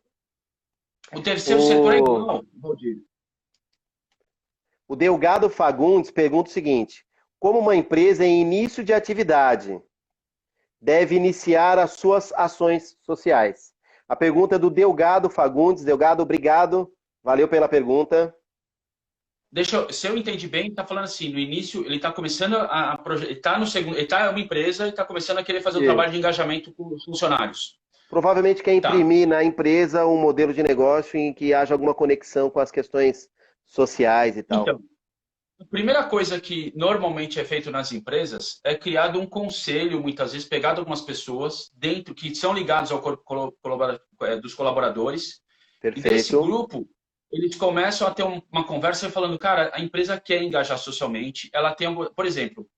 o terceiro setor é O, igual, Valdir. o Delgado Fagundes pergunta o seguinte: como uma empresa em início de atividade deve iniciar as suas ações sociais? A pergunta é do Delgado Fagundes. Delgado, obrigado. Valeu pela pergunta. Se eu entendi bem, está falando assim, no início ele está começando ele está no segundo, ele está uma empresa e está começando a querer fazer um trabalho de Isso. engajamento com os funcionários. Provavelmente quer Tá. imprimir na empresa um modelo de negócio em que haja alguma conexão com as questões sociais e tal. Então, a primeira coisa que normalmente é feito nas empresas é criado um conselho, muitas vezes pegado algumas pessoas dentro que são ligados ao corpo dos colaboradores. E desse Perfeito. grupo, eles começam a ter uma conversa falando, cara, a empresa quer engajar socialmente, ela tem, por exemplo,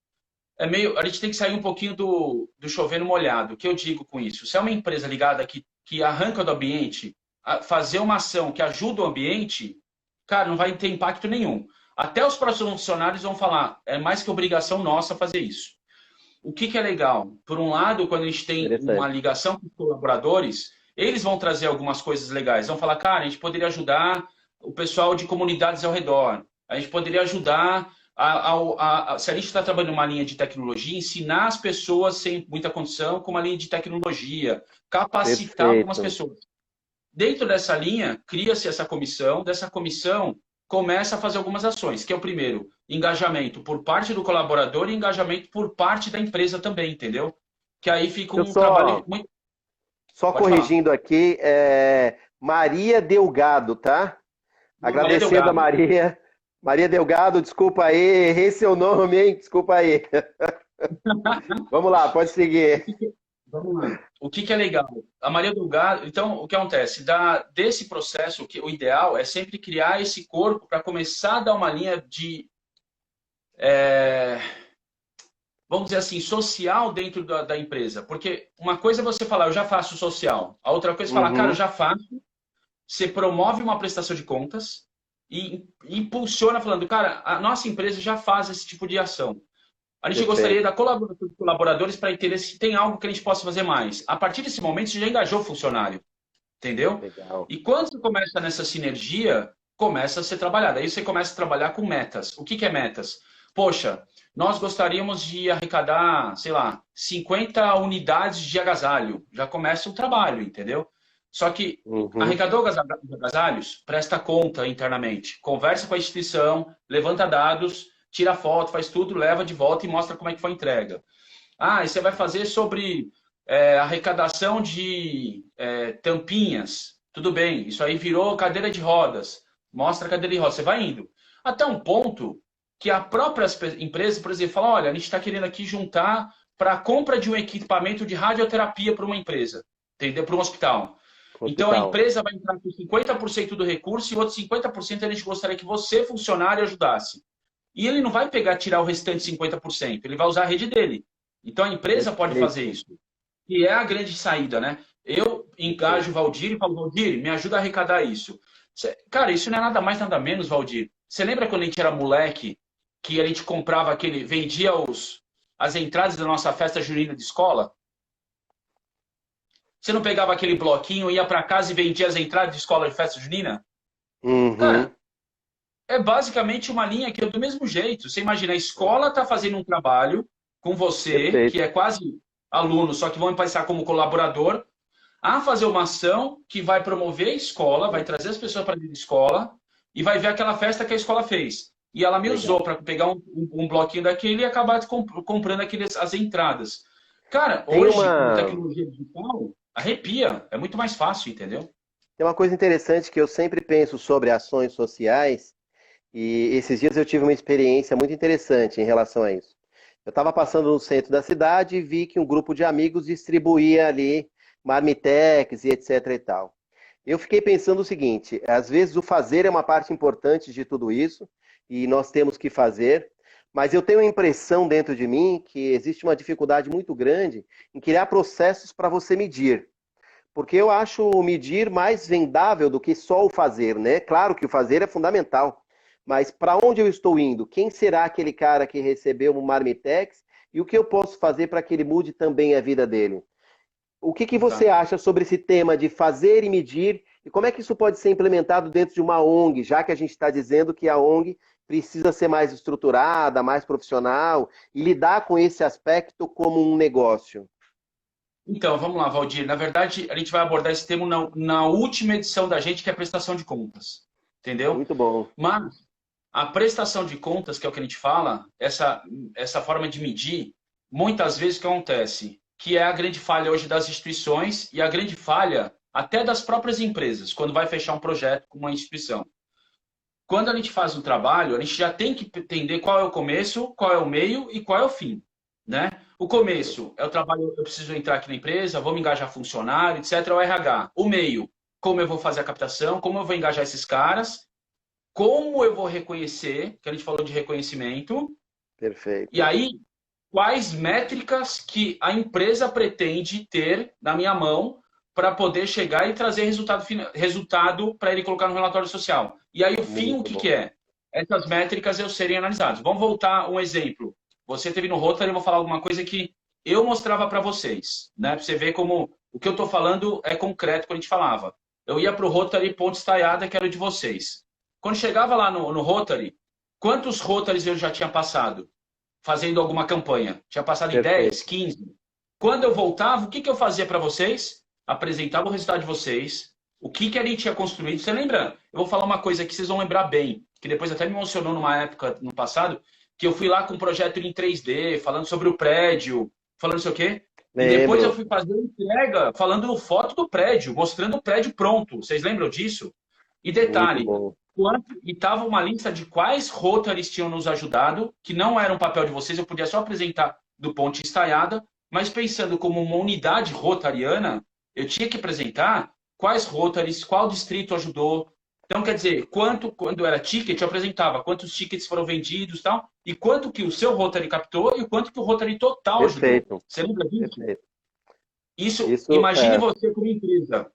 a gente tem que sair um pouquinho do chover no molhado. O que eu digo com isso? Se é uma empresa ligada que arranca do ambiente, fazer uma ação que ajuda o ambiente, cara, não vai ter impacto nenhum. Até os próximos funcionários vão falar, é mais que obrigação nossa fazer isso. O que é legal? Por um lado, quando a gente tem uma Interessante. ligação com os colaboradores, eles vão trazer algumas coisas legais. Vão falar, cara, a gente poderia ajudar o pessoal de comunidades ao redor. A gente poderia ajudar, se a gente está trabalhando uma linha de tecnologia, ensinar as pessoas sem muita condição com uma linha de tecnologia, capacitar algumas Perfeito. pessoas. Dentro dessa linha, cria-se essa comissão, dessa comissão começa a fazer algumas ações, que é o primeiro, engajamento por parte do colaborador e engajamento por parte da empresa também, entendeu? Que aí fica Eu um trabalho só, muito... só Pode falar. corrigindo aqui, Maria Delgado, tá? Não, Maria Agradecendo a Delgado. Maria. Maria Delgado, desculpa aí, errei seu nome, hein? Desculpa aí. Vamos lá, pode seguir. Vamos lá. O que é legal? A Maria Delgado, então, o que acontece? Desse processo, o ideal é sempre criar esse corpo para começar a dar uma linha de, vamos dizer assim, social dentro da empresa. Porque uma coisa é você falar, eu já faço social. A outra coisa é falar, cara, eu Uhum, já faço. Você promove uma prestação de contas e impulsiona falando, cara, a nossa empresa já faz esse tipo de ação. A gente gostaria da perfeito. colaboração dos colaboradores para entender se tem algo que a gente possa fazer mais. A partir desse momento, você já engajou o funcionário, entendeu? Legal. E quando você começa nessa sinergia, começa a ser trabalhado. Aí você começa a trabalhar com metas. O que é metas? Poxa, nós gostaríamos de arrecadar, sei lá, 50 unidades de agasalho. Já começa o trabalho, entendeu? Só que Uhum, arrecadou agasalhos, presta conta internamente. Conversa com a instituição, levanta dados, tira foto, faz tudo, leva de volta e mostra como é que foi a entrega. Ah, e você vai fazer sobre arrecadação de tampinhas. Tudo bem, isso aí virou cadeira de rodas. Mostra a cadeira de rodas. Você vai indo. Até um ponto que a própria empresa, por exemplo, fala, olha, a gente está querendo aqui juntar para a compra de um equipamento de radioterapia para uma empresa, entendeu? Para um hospital. Então a Total. empresa vai entrar com 50% do recurso e o outro 50% a gente gostaria que você, funcionário, ajudasse. E ele não vai pegar, tirar o restante 50%, ele vai usar a rede dele. Então a empresa pode fazer Perfeito. isso. E é a grande saída, né? Eu engajo o Perfeito. Valdir e falo, Valdir, me ajuda a arrecadar isso. Cara, isso não é nada mais, nada menos, Valdir. Você lembra quando a gente era moleque, que a gente comprava aquele, vendia as entradas da nossa festa junina de escola? Você não pegava aquele bloquinho, ia para casa e vendia as entradas de escola de festa junina? Uhum. Cara, é basicamente uma linha que é do mesmo jeito. Você imagina, a escola está fazendo um trabalho com você, que Perfeito. é quase aluno, só que vão passar como colaborador, a fazer uma ação que vai promover a escola, vai trazer as pessoas para dentro da escola e vai ver aquela festa que a escola fez. E ela me usou Legal. para pegar um bloquinho daquele e acabar comprando as entradas. Cara, Tem hoje, com uma, tecnologia digital, arrepia. É muito mais fácil, entendeu? tem uma coisa interessante que eu sempre penso sobre ações sociais, e esses dias eu tive uma experiência muito interessante em relação a isso. Eu estava passando no centro da cidade e vi que um grupo de amigos distribuía ali marmitex e etc e tal. Eu fiquei pensando o seguinte: às vezes o fazer é uma parte importante de tudo isso, e nós temos que fazer, mas eu tenho a impressão dentro de mim que existe uma dificuldade muito grande em criar processos para você medir. Porque eu acho o medir mais vendável do que só o fazer, né? Claro que o fazer é fundamental, mas para onde eu estou indo? Quem será aquele cara que recebeu um Marmitex? E o que eu posso fazer para que ele mude também a vida dele? O que que você Exato. acha sobre esse tema de fazer e medir? E como é que isso pode ser implementado dentro de uma ONG, já que a gente está dizendo que a ONG precisa ser mais estruturada, mais profissional e lidar com esse aspecto como um negócio? Então, vamos lá, Valdir. Na verdade, a gente vai abordar esse tema na última edição da gente, que é a prestação de contas. Entendeu? Muito bom. Mas a prestação de contas, que é o que a gente fala, essa forma de medir, muitas vezes o que acontece? Que é a grande falha hoje das instituições e a grande falha até das próprias empresas, quando vai fechar um projeto com uma instituição. Quando a gente faz um trabalho, a gente já tem que entender qual é o começo, qual é o meio e qual é o fim, né? O começo é o trabalho, eu preciso entrar aqui na empresa, vou me engajar funcionário, etc. É o RH. O meio, como eu vou fazer a captação, como eu vou engajar esses caras, como eu vou reconhecer, que a gente falou de reconhecimento, e Perfeito. aí quais métricas que a empresa pretende ter na minha mão para poder chegar e trazer resultado para ele colocar no relatório social. E aí o fim, o Muito que, que bom. é? Essas métricas eu serem analisadas. Vamos voltar um exemplo. Você teve no Rotary, eu vou falar alguma coisa que eu mostrava para vocês, né? Para você ver como o que eu estou falando é concreto quando a gente falava. Eu ia para o Rotary Ponte Estaiada, que era o de vocês. Quando chegava lá no Rotary, quantos Rotaries eu já tinha passado? Fazendo alguma campanha. Tinha passado em 10, Perfeito. 15. Quando eu voltava, o que, que eu fazia para vocês? Apresentava o resultado de vocês, o que, que a gente tinha construído. Você lembra? Eu vou falar uma coisa que vocês vão lembrar bem, que depois até me emocionou numa época, no passado, que eu fui lá com um projeto em 3D, falando sobre o prédio, falando não sei o quê. E depois eu Lembro. fui fazer entrega, falando foto do prédio, mostrando o prédio pronto. Vocês lembram disso? E Muito detalhe, bom. e estava uma lista de quais Rotaries tinham nos ajudado, que não era um papel de vocês, eu podia só apresentar do Ponte Estaiada, mas pensando como uma unidade rotariana, eu tinha que apresentar quais Rotaries, qual distrito ajudou. Então, quer dizer, quando era ticket, eu apresentava quantos tickets foram vendidos e tal, e quanto que o seu Rotary captou e o quanto que o Rotary total ajudou. Perfeito. Você lembra disso? Perfeito. Isso, Isso imagine é. você como empresa.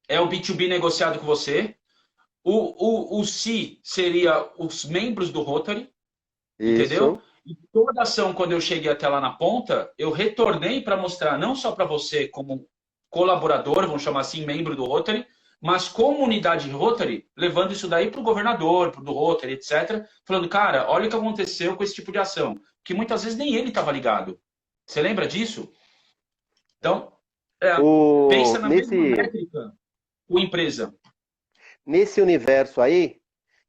É o B2B negociado com você, o C seria os membros do Rotary, entendeu? Isso. E toda ação, quando eu cheguei até lá na ponta, eu retornei para mostrar não só para você como colaborador, vamos chamar assim, membro do Rotary, mas comunidade Rotary, levando isso daí para o governador, para o do Rotary, etc., falando, cara, olha o que aconteceu com esse tipo de ação, que muitas vezes nem ele estava ligado. Você lembra disso? Então, pensa na mesma Nesse, métrica com empresa. nesse universo aí,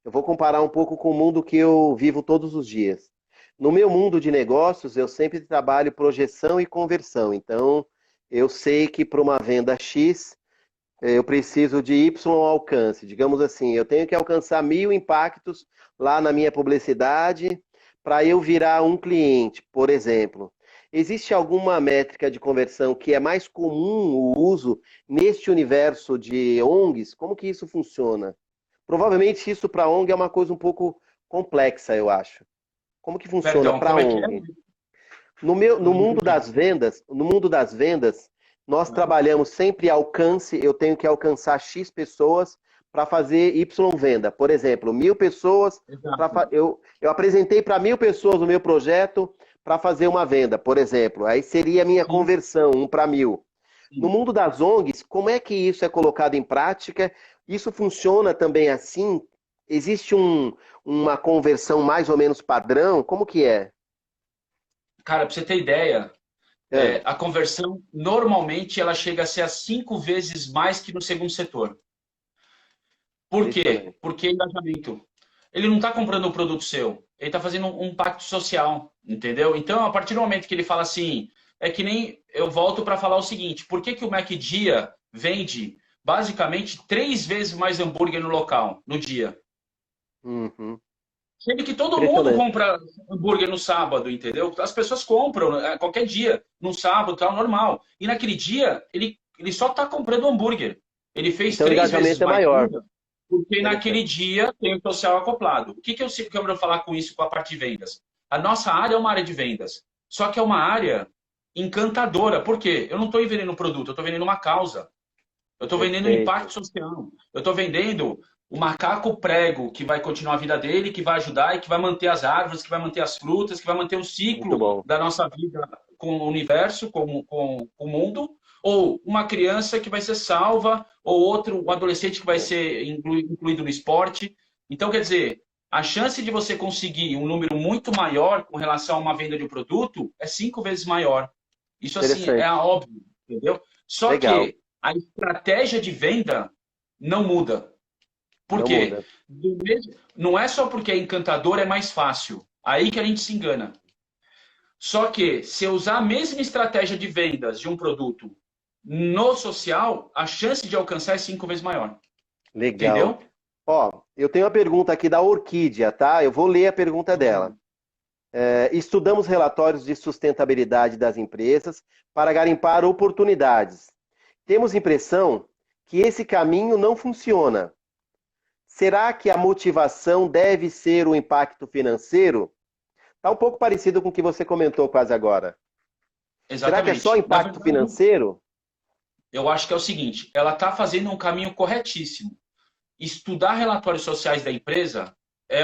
eu vou comparar um pouco com o mundo que eu vivo todos os dias. No meu mundo de negócios, eu sempre trabalho projeção e conversão. Então, eu sei que para uma venda X, eu preciso de Y alcance. Digamos assim, eu tenho que alcançar 1.000 impactos lá na minha publicidade para eu virar um cliente, por exemplo. existe alguma métrica de conversão que é mais comum o uso neste universo de ONGs? Como que isso funciona? Provavelmente isso para ONG é uma coisa um pouco complexa, eu acho. Como que funciona Perdão, para como é que é? ONG? No Não mundo entendi. das vendas, nós Aham. trabalhamos sempre alcance, eu tenho que alcançar X pessoas para fazer Y venda. Por exemplo, 1.000 pessoas, Exato. eu apresentei para 1.000 pessoas o meu projeto para fazer uma venda, por exemplo. Aí seria a minha Sim, conversão, 1 para 1.000. No sim. mundo das ONGs, como é que isso é colocado em prática? Isso funciona também assim? Existe uma conversão mais ou menos padrão? Como que é? Cara, para você ter ideia, É, a conversão normalmente ela chega a ser a 5 vezes mais que no segundo setor. Por quê? impressionante. Porque é engajamento. Ele não está comprando um produto seu, ele está fazendo um pacto social, entendeu? Então, a partir do momento que ele fala assim, é que nem eu volto para falar o seguinte: por que que o McDia vende basicamente 3 vezes mais hambúrguer no local, no dia? Uhum. Sendo que todo mundo Impressionante. compra hambúrguer no sábado, entendeu? As pessoas compram qualquer dia, no sábado, tal, normal. E naquele dia, ele só está comprando hambúrguer. Ele fez Então o 3 vezes engajamento é mais maior. venda, porque naquele Interessante. dia tem o social acoplado. O que, que eu quero falar com isso, com a parte de vendas? A nossa área é uma área de vendas, só que é uma área encantadora. Por quê? Eu não estou vendendo um produto, eu estou vendendo uma causa. Eu estou vendendo um impacto Perfeito. social. Eu estou vendendo o macaco prego que vai continuar a vida dele, que vai ajudar e que vai manter as árvores, que vai manter as frutas, que vai manter o Muito ciclo bom. da nossa vida com o universo, com o mundo. Ou uma criança que vai ser salva, ou outro, um adolescente que vai É. ser incluído no esporte. Então, quer dizer, a chance de você conseguir um número muito maior com relação a uma venda de um produto é 5 vezes maior. Isso, assim, é Interessante. óbvio, entendeu? Só Legal. que a estratégia de venda não muda. Por Não quê? muda. Não é só porque é encantador, é mais fácil. Aí que a gente se engana. Só que se eu usar a mesma estratégia de vendas de um produto no social, a chance de alcançar é 5 vezes maior. Legal. Entendeu? Ó, eu tenho uma pergunta aqui da Orquídea, tá? Eu vou ler a pergunta dela. Estudamos relatórios de sustentabilidade das empresas para garimpar oportunidades. Temos impressão que esse caminho não funciona. Será que a motivação deve ser o impacto financeiro? Está um pouco parecido com o que você comentou quase agora. Será que é só Exatamente. Na impacto verdade, financeiro? eu acho que é o seguinte: ela está fazendo um caminho corretíssimo. Estudar relatórios sociais da empresa é,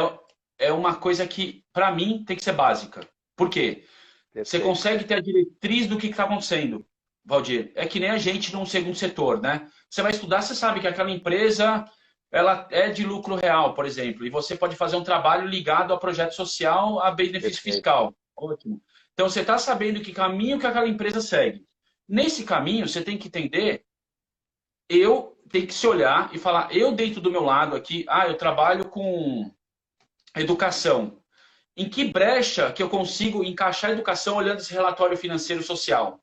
é uma coisa que, para mim, tem que ser básica. Por quê? Você Perfeito. consegue ter a diretriz do que está acontecendo, Valdir. É que nem a gente num segundo setor, né? Você vai estudar, você sabe que aquela empresa ela é de lucro real, por exemplo, e você pode fazer um trabalho ligado a projeto social, a benefício Perfeito. fiscal. Ótimo. Então você está sabendo que caminho que aquela empresa segue. Nesse caminho, você tem que entender, eu tenho que se olhar e falar, eu dentro do meu lado aqui, eu trabalho com educação. Em que brecha que eu consigo encaixar a educação olhando esse relatório financeiro social?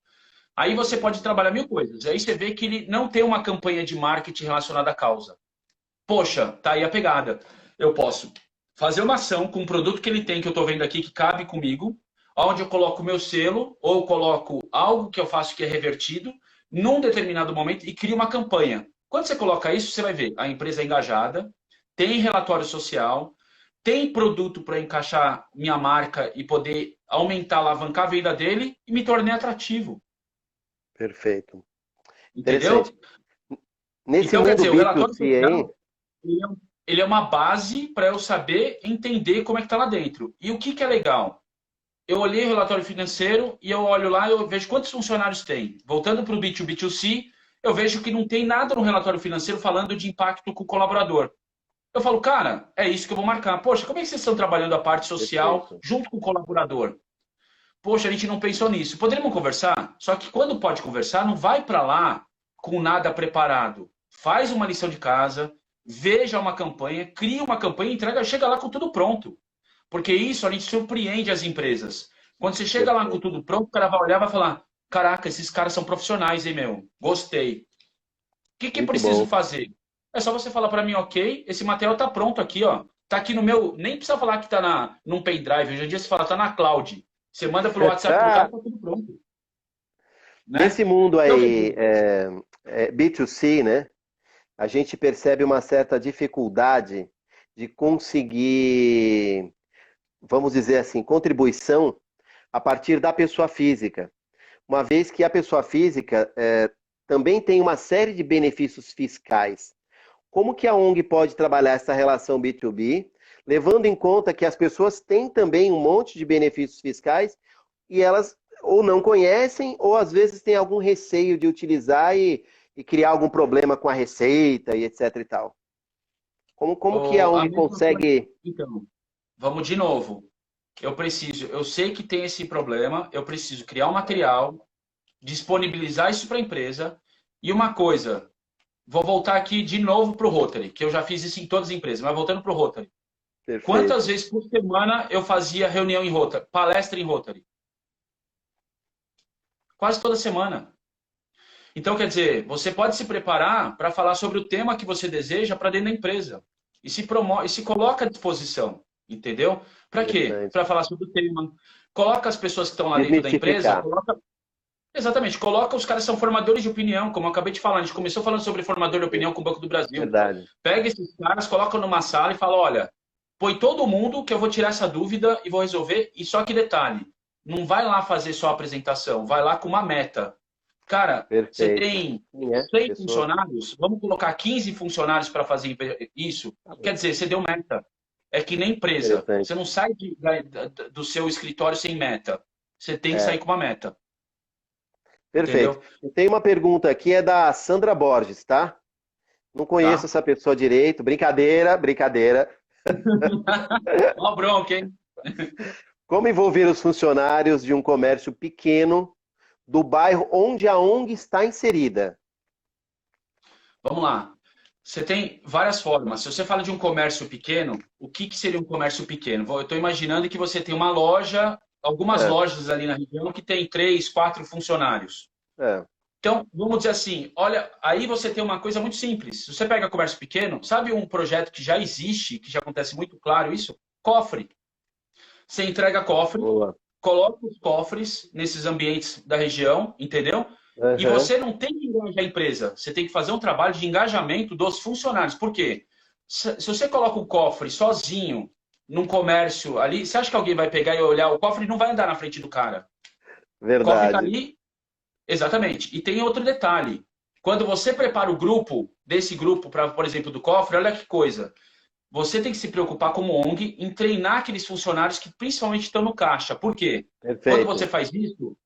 Aí você pode trabalhar mil coisas. Aí você vê que ele não tem uma campanha de marketing relacionada à causa. Poxa, tá aí a pegada. Eu posso fazer uma ação com um produto que ele tem, que eu estou vendo aqui, que cabe comigo, onde eu coloco o meu selo, ou coloco algo que eu faço que é revertido, num determinado momento, e crio uma campanha. Quando você coloca isso, você vai ver a empresa é engajada, tem relatório social, tem produto para encaixar minha marca e poder aumentar, alavancar a venda dele e me tornei atrativo. Perfeito. Interessante. Entendeu? Nesse Então, quer mundo dizer, o relatório B2C aí, social ele é, ele é uma base para eu saber entender como é que está lá dentro. E o que, que é legal? Eu olhei o relatório financeiro e eu olho lá e eu vejo quantos funcionários tem. Voltando para o B2B, B2C, eu vejo que não tem nada no relatório financeiro falando de impacto com o colaborador. Eu falo, cara, é isso que eu vou marcar. Poxa, como é que vocês estão trabalhando a parte social perfeito. junto com o colaborador? Poxa, a gente não pensou nisso. Poderíamos conversar? Só que quando pode conversar, não vai para lá com nada preparado. Faz uma lição de casa, veja uma campanha, cria uma campanha, entrega, chega lá com tudo pronto. Porque isso a gente surpreende as empresas. Quando você chega lá com Perfeito. tudo pronto, o cara vai olhar e vai falar: caraca, esses caras são profissionais, hein, meu? Gostei. O que que Muito preciso bom. fazer? É só você falar para mim, ok, esse material está pronto aqui, ó. Tá aqui no meu. Nem precisa falar que está num pendrive. Hoje em dia você fala, está na cloud. Você manda pelo WhatsApp pro cara, tá tudo pronto. Né? Nesse mundo Então, aí, B2C, né? A gente percebe uma certa dificuldade de conseguir, vamos dizer assim, contribuição a partir da pessoa física. Uma vez que a pessoa física também tem uma série de benefícios fiscais. Como que a ONG pode trabalhar essa relação B2B, levando em conta que as pessoas têm também um monte de benefícios fiscais e elas ou não conhecem, ou às vezes têm algum receio de utilizar e criar algum problema com a receita e etc e tal. Como que a a ONG mesma coisa. consegue... Então, vamos de novo. Eu sei que tem esse problema, eu preciso criar um material, disponibilizar isso para a empresa. E uma coisa, vou voltar aqui de novo para o Rotary, que eu já fiz isso em todas as empresas, mas voltando para o Rotary. Quantas Perfeito. vezes por semana eu fazia reunião em Rotary, palestra em Rotary? Quase toda semana. Então, quer dizer, você pode se preparar para falar sobre o tema que você deseja para dentro da empresa. E se promove, e se coloca à disposição, entendeu? Para quê? Interessante. Para falar sobre o tema. Coloca as pessoas que estão lá dentro da empresa, Desmistificar. exatamente, coloca os caras que são formadores de opinião, como eu acabei de falar. A gente começou falando sobre formador de opinião com o Banco do Brasil. Verdade. Pega esses caras, coloca numa sala e fala, olha, põe todo mundo que eu vou tirar essa dúvida e vou resolver. E só que detalhe, não vai lá fazer só a apresentação, vai lá com uma meta. Cara, você Perfeito. tem Sim, 100 pessoa. funcionários, vamos colocar 15 funcionários para fazer isso. Quer dizer, você deu meta. É que nem empresa. Interessante. Você não sai do seu escritório sem meta. Você tem que sair com uma meta. Perfeito. Entendeu? Tem uma pergunta aqui, é da Sandra Borges, tá? Não conheço Tá? essa pessoa direito. Brincadeira, brincadeira. Ó, bronca, hein? Como envolver os funcionários de um comércio pequeno do bairro onde a ONG está inserida? Vamos lá. Você tem várias formas. Se você fala de um comércio pequeno, o que seria um comércio pequeno? Eu estou imaginando que você tem uma loja, algumas É, lojas ali na região que tem 3, 4 funcionários. é. Então, vamos dizer assim, olha, aí você tem uma coisa muito simples. Se você pega comércio pequeno, sabe um projeto que já existe, que já acontece muito claro isso? Cofre. Você entrega cofre, Boa. coloca os cofres nesses ambientes da região, entendeu? E Uhum. você não tem que engajar a empresa, você tem que fazer um trabalho de engajamento dos funcionários. Por quê? Se você coloca o cofre sozinho num comércio ali, você acha que alguém vai pegar e olhar? O cofre não vai andar na frente do cara. O cofre está Verdade. ali, exatamente. E tem outro detalhe. Quando você prepara o grupo, desse grupo, para, por exemplo, do cofre, olha que coisa. Você tem que se preocupar como ONG em treinar aqueles funcionários que principalmente estão no caixa. Por quê? Quando você Perfeito. faz isso,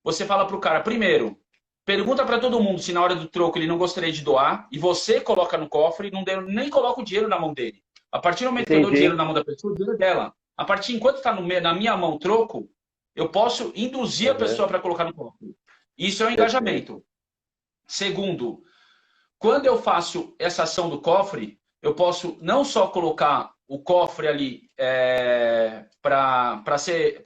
você fala para o cara, primeiro, pergunta para todo mundo se na hora do troco ele não gostaria de doar, e você coloca no cofre e não nem coloca o dinheiro na mão dele. A partir do momento que eu dou o dinheiro Entendi. na mão da pessoa, o dinheiro é dela. A partir, enquanto está na minha mão o troco, eu posso induzir a Uhum. pessoa para colocar no cofre. Isso é um Perfeito. engajamento. Segundo, quando eu faço essa ação do cofre, eu posso não só colocar o cofre ali para ser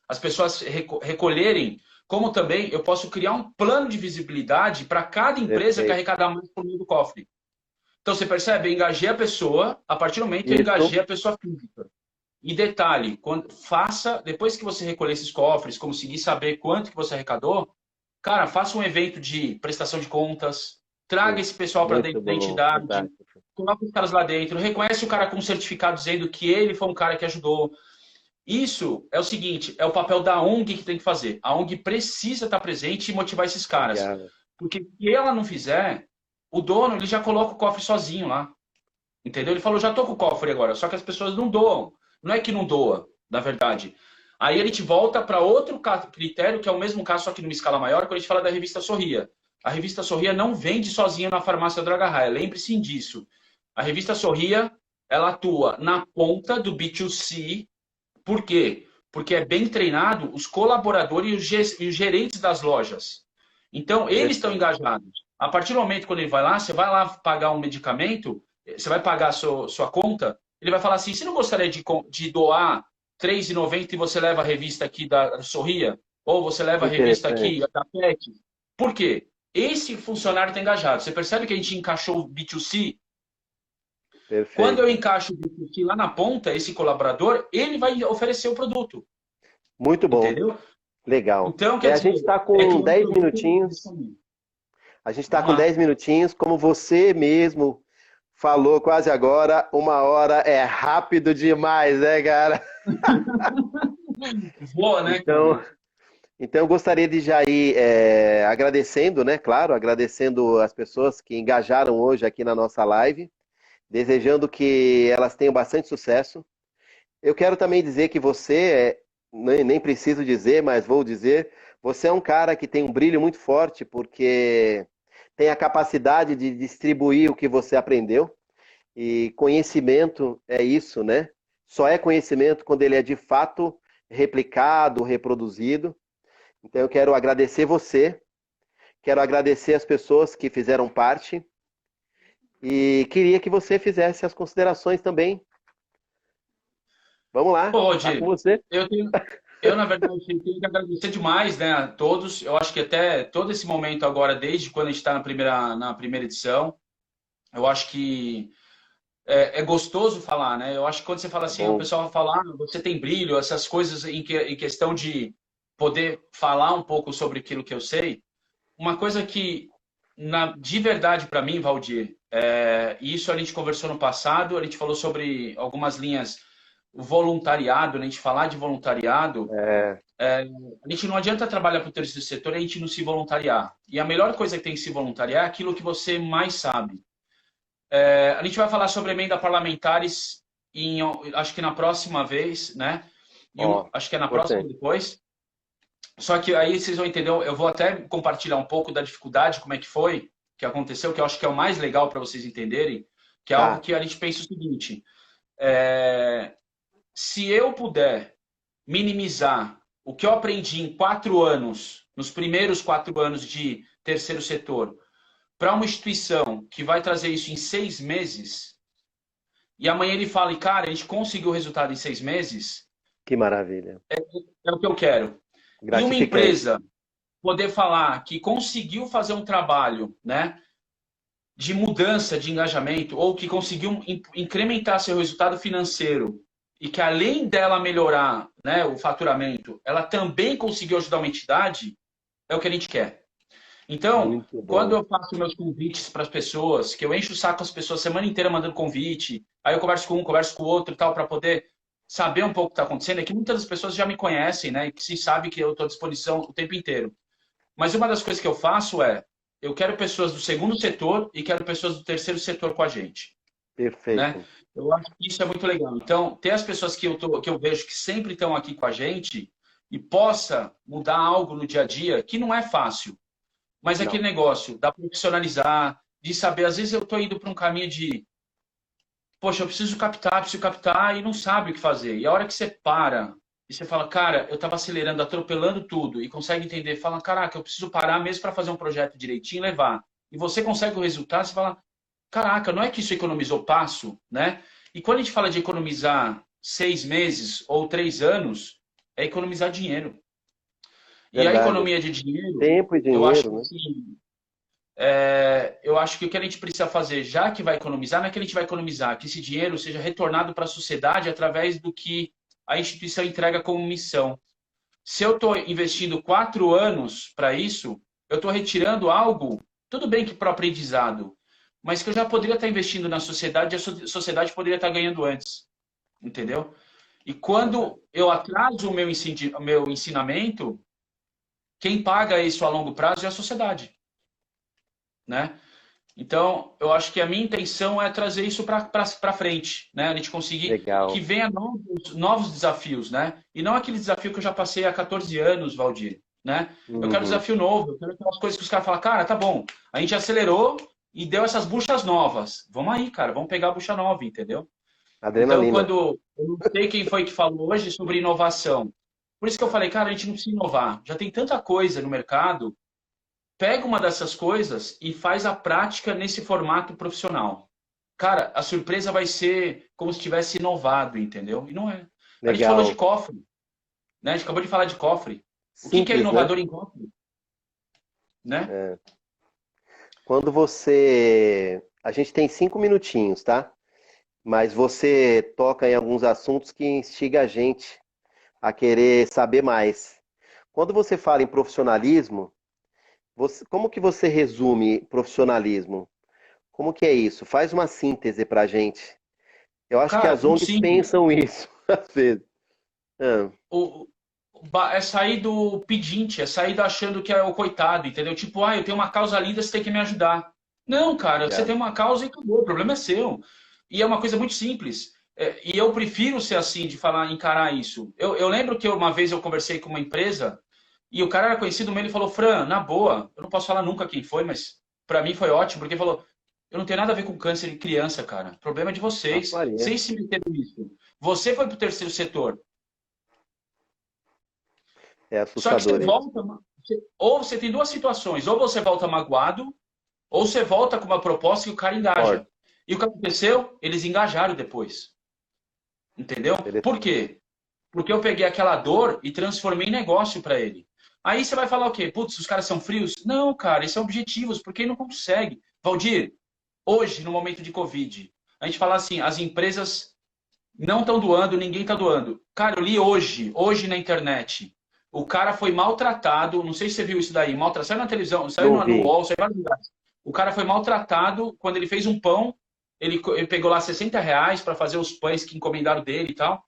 as pessoas recolherem, como também eu posso criar um plano de visibilidade para cada empresa que Perfeito. arrecadar mais por meio do cofre. Então você percebe, eu engajei a pessoa, a partir do momento eu Isso. engajei a pessoa física. E detalhe, depois que você recolher esses cofres, conseguir saber quanto que você arrecadou, cara, faça um evento de prestação de contas, traga esse pessoal para Muito dentro da bom. entidade, Fantástico. coloca os caras lá dentro, reconhece o cara com um certificado dizendo que ele foi um cara que ajudou. Isso é o seguinte, é o papel da ONG que tem que fazer. A ONG precisa estar presente e motivar esses caras. Legal. Porque se ela não fizer, o dono ele já coloca o cofre sozinho lá. Entendeu? Ele falou, já tô com o cofre agora. Só que as pessoas não doam. Não é que não doa, na verdade. Aí a gente volta para outro critério, que é o mesmo caso, só que numa escala maior, quando a gente fala da revista Sorria. A revista Sorria não vende sozinha na farmácia Droga Raia. Lembre-se disso. A revista Sorria, ela atua na ponta do B2C. Por quê? Porque é bem treinado os colaboradores e os gerentes das lojas. Então, eles estão Perfeito. engajados. A partir do momento quando ele vai lá, você vai lá pagar um medicamento, você vai pagar a sua conta, ele vai falar assim, você não gostaria de doar R$ 3,90 e você leva a revista aqui da Sorria? Ou você leva a revista aqui Interessante. da PET? Por quê? Esse funcionário está engajado. Você percebe que a gente encaixou o B2C? Quando eu Perfeito. encaixo o B2C lá na ponta, esse colaborador, ele vai oferecer o produto. Muito bom. entendeu? Legal. Então, quer A dizer, gente está é que com eu 10 procuro minutinhos. justamente. A gente está Vamos com lá. 10 minutinhos. Como você mesmo falou quase agora, uma hora é rápido demais, né, cara? Boa, né, Então, cara? então, eu gostaria de já ir agradecendo, né? Claro, agradecendo as pessoas que engajaram hoje aqui na nossa live, desejando que elas tenham bastante sucesso. Eu quero também dizer que você, nem preciso dizer, mas vou dizer, você é um cara que tem um brilho muito forte, porque tem a capacidade de distribuir o que você aprendeu. E conhecimento é isso, né? Só é conhecimento quando ele é de fato replicado, reproduzido. Então eu quero agradecer você, quero agradecer as pessoas que fizeram parte e queria que você fizesse as considerações também. Vamos lá, Pô, tá com Diego, você. na verdade, tenho que agradecer demais, né, a todos. Eu acho que até todo esse momento agora, desde quando a gente está na primeira edição, eu acho que é gostoso falar, né? Eu acho que quando você fala Tá assim, o bom. pessoal vai falar, ah, você tem brilho, essas coisas em questão de poder falar um pouco sobre aquilo que eu sei. Uma coisa que, de verdade para mim, Valdir, e isso a gente conversou no passado, a gente falou sobre algumas linhas, o voluntariado, né? A gente falar de voluntariado, É, a gente não adianta trabalhar para o terceiro setor e a gente não se voluntariar. E a melhor coisa que tem que se voluntariar é aquilo que você mais sabe. A gente vai falar sobre emenda parlamentares acho que na próxima vez, né? ó, Acho que é na próxima importante. depois. Só que aí vocês vão entender, eu vou até compartilhar um pouco da dificuldade, como é que foi, que aconteceu, que eu acho que é o mais legal para vocês entenderem, que é algo Tá, que a gente pensa o seguinte: se eu puder minimizar o que eu aprendi em 4 anos, nos primeiros 4 anos de terceiro setor, para uma instituição que vai trazer isso em 6 meses, e amanhã ele fala, e cara, a gente conseguiu o resultado em 6 meses, que maravilha. é o que eu quero. E uma Gratificante. empresa poder falar que conseguiu fazer um trabalho, né, de mudança de engajamento ou que conseguiu incrementar seu resultado financeiro e que além dela melhorar, né, o faturamento, ela também conseguiu ajudar uma entidade, é o que a gente quer. Então, Muito quando bom. eu faço meus convites para as pessoas, que eu encho o saco as pessoas a semana inteira mandando convite, aí eu converso com um, converso com o outro e tal, para poder saber um pouco o que está acontecendo, é que muitas das pessoas já me conhecem, né, e que se sabe que eu estou à disposição o tempo inteiro. Mas uma das coisas que eu faço eu quero pessoas do segundo setor e quero pessoas do terceiro setor com a gente, né? Perfeito. Eu acho que isso é muito legal. Então, ter as pessoas que eu vejo que sempre estão aqui com a gente e possa mudar algo no dia a dia, que não é fácil, mas é aquele Não. negócio da profissionalizar, de saber, às vezes eu estou indo para um caminho de, poxa, eu preciso captar e não sabe o que fazer. E a hora que você para e você fala, cara, eu estava acelerando, atropelando tudo, e consegue entender, fala, caraca, eu preciso parar mesmo para fazer um projeto direitinho e levar. E você consegue o resultado, você fala, caraca, não é que isso economizou passo, né? E quando a gente fala de economizar 6 meses ou 3 anos, é economizar dinheiro. E a Verdade. economia de dinheiro, Tempo e eu acho dinheiro, que né? assim, eu acho que o que a gente precisa fazer, já que vai economizar, não é que a gente vai economizar, que esse dinheiro seja retornado para a sociedade através do que a instituição entrega como missão. Se eu estou investindo 4 anos para isso, eu estou retirando algo, tudo bem que para o aprendizado, mas que eu já poderia estar investindo na sociedade e a sociedade poderia estar ganhando antes, entendeu? E quando eu atraso o meu ensinamento, quem paga isso a longo prazo é a sociedade, né? Então, eu acho que a minha intenção é trazer isso para frente, né? A gente conseguir que Legal. venha novos desafios, né? E não aquele desafio que eu já passei há 14 anos, Valdir, né? Eu quero um Uhum. desafio novo, eu quero aquelas coisas que os caras falam, cara, tá bom, a gente acelerou e deu essas buchas novas. Vamos aí, cara, vamos pegar a bucha nova, entendeu? Então, Adrenalina. quando eu não sei quem foi que falou hoje sobre inovação, por isso que eu falei, cara, a gente não precisa inovar. Já tem tanta coisa no mercado, pega uma dessas coisas e faz a prática nesse formato profissional. Cara, a surpresa vai ser como se tivesse inovado, entendeu? E não é. A gente falou de Legal. cofre, né? A gente acabou de falar de cofre. O que é Simples, né? inovador em cofre, né? É. Quando você. A gente tem 5 minutinhos, tá? Mas você toca em alguns assuntos que instiga a gente a querer saber mais. Quando você fala em profissionalismo, como que você resume profissionalismo? Como que é isso? Faz uma síntese para a gente. Eu acho que Cara, as muito ONGs simples. pensam isso, às vezes. Ah, O, é sair do pedinte, é sair do achando que é o coitado, entendeu? Tipo, eu tenho uma causa linda, você tem que me ajudar. Não, cara, você tem obrigado. uma causa e acabou, o problema é seu. E é uma coisa muito simples. E eu prefiro ser assim, de falar, encarar isso. Eu lembro que uma vez eu conversei com uma empresa e o cara era conhecido meu, ele falou, Fran, na boa, eu não posso falar nunca quem foi, mas para mim foi ótimo, porque ele falou, eu não tenho nada a ver com câncer de criança, cara. O problema é de Ah, vocês. Maria. Vocês se meteram nisso. Você foi pro terceiro setor. É Só que você assustador isso. volta, ou você tem duas situações, ou você volta magoado, ou você volta com uma proposta e o cara Concordo. engaja. E o que aconteceu? Eles engajaram depois. Entendeu? Por Interessante. quê? Porque eu peguei aquela dor e transformei em negócio para ele. Aí você vai falar o quê? Putz, os caras são frios? Não, cara, eles são objetivos, porque ele não consegue. Valdir, hoje, no momento de Covid, a gente fala assim, as empresas não estão doando, ninguém está doando. Cara, eu li hoje na internet. O cara foi maltratado, não sei se você viu isso daí, maltratado, saiu na televisão, saiu Não no vi. UOL, saiu em vários lugares. O cara foi maltratado quando ele fez um pão, ele pegou lá R$ 60 para fazer os pães que encomendaram dele e tal.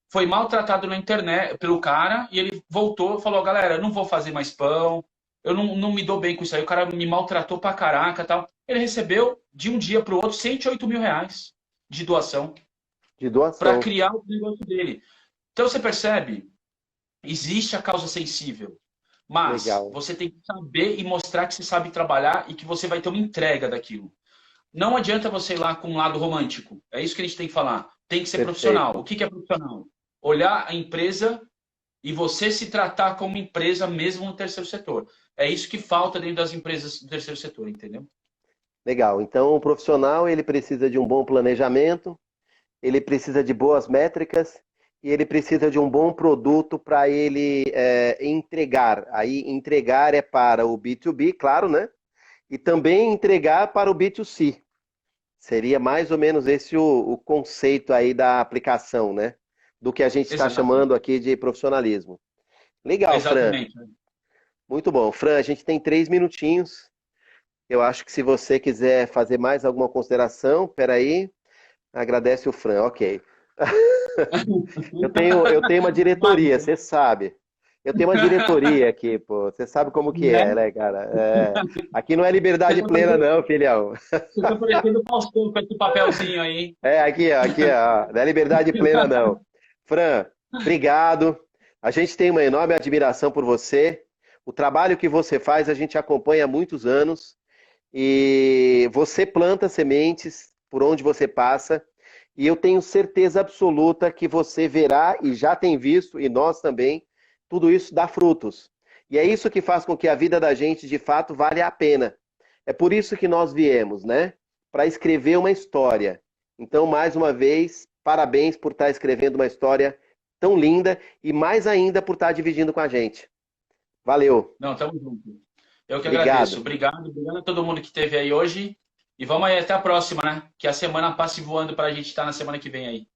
Foi maltratado na internet pelo cara e ele voltou e falou: galera, eu não vou fazer mais pão, eu não me dou bem com isso aí. O cara me maltratou pra caraca e tal. Ele recebeu de um dia para o outro R$ 108 mil de doação De para doação. criar o negócio dele. Então você percebe, existe a causa sensível, mas Legal. você tem que saber e mostrar que você sabe trabalhar e que você vai ter uma entrega daquilo. Não adianta você ir lá com um lado romântico. É isso que a gente tem que falar. Tem que ser profissional. Perfeito. O que é profissional? Olhar a empresa e você se tratar como empresa mesmo no terceiro setor. É isso que falta dentro das empresas do terceiro setor, entendeu? Legal. Então, o profissional, ele precisa de um bom planejamento, ele precisa de boas métricas e ele precisa de um bom produto para ele entregar. Aí, entregar é para o B2B, claro, né? E também entregar para o B2C. Seria mais ou menos esse o conceito aí da aplicação, né? Do que a gente está Exato. chamando aqui de profissionalismo. Legal, Fran. Exatamente. Muito bom. Fran, a gente tem 3 minutinhos. Eu acho que se você quiser fazer mais alguma consideração, peraí, agradece o Fran, ok. Eu tenho uma diretoria, você sabe. Eu tenho uma diretoria aqui, pô. Você sabe como que Né? é, né, cara? Aqui não é liberdade plena, não, filhão. Você tá parecendo o Faustão com esse papelzinho aí. Aqui, ó. Não é liberdade plena, não. Fran, obrigado. A gente tem uma enorme admiração por você. O trabalho que você faz, a gente acompanha há muitos anos. E você planta sementes por onde você passa. E eu tenho certeza absoluta que você verá, e já tem visto, e nós também, tudo isso dá frutos. E é isso que faz com que a vida da gente, de fato, valha a pena. É por isso que nós viemos, né? Para escrever uma história. Então, mais uma vez, parabéns por estar escrevendo uma história tão linda e mais ainda por estar dividindo com a gente. Valeu. Não, tamo junto. Eu que agradeço. Obrigado. Obrigado a todo mundo que esteve aí hoje. E vamos aí até a próxima, né? Que a semana passe voando para a gente estar na semana que vem aí.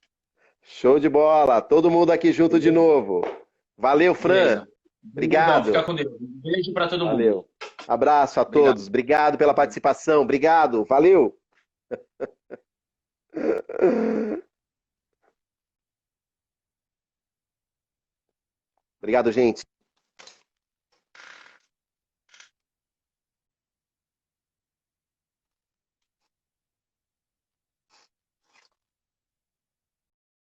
Show de bola. Todo mundo aqui junto de Beleza? novo. Valeu, Fran. Beleza. Obrigadão. Fica Obrigado. com Deus. Um beijo para todo mundo. Valeu. Abraço a Obrigado. todos. Obrigado pela participação. Obrigado. Valeu. Obrigado, gente.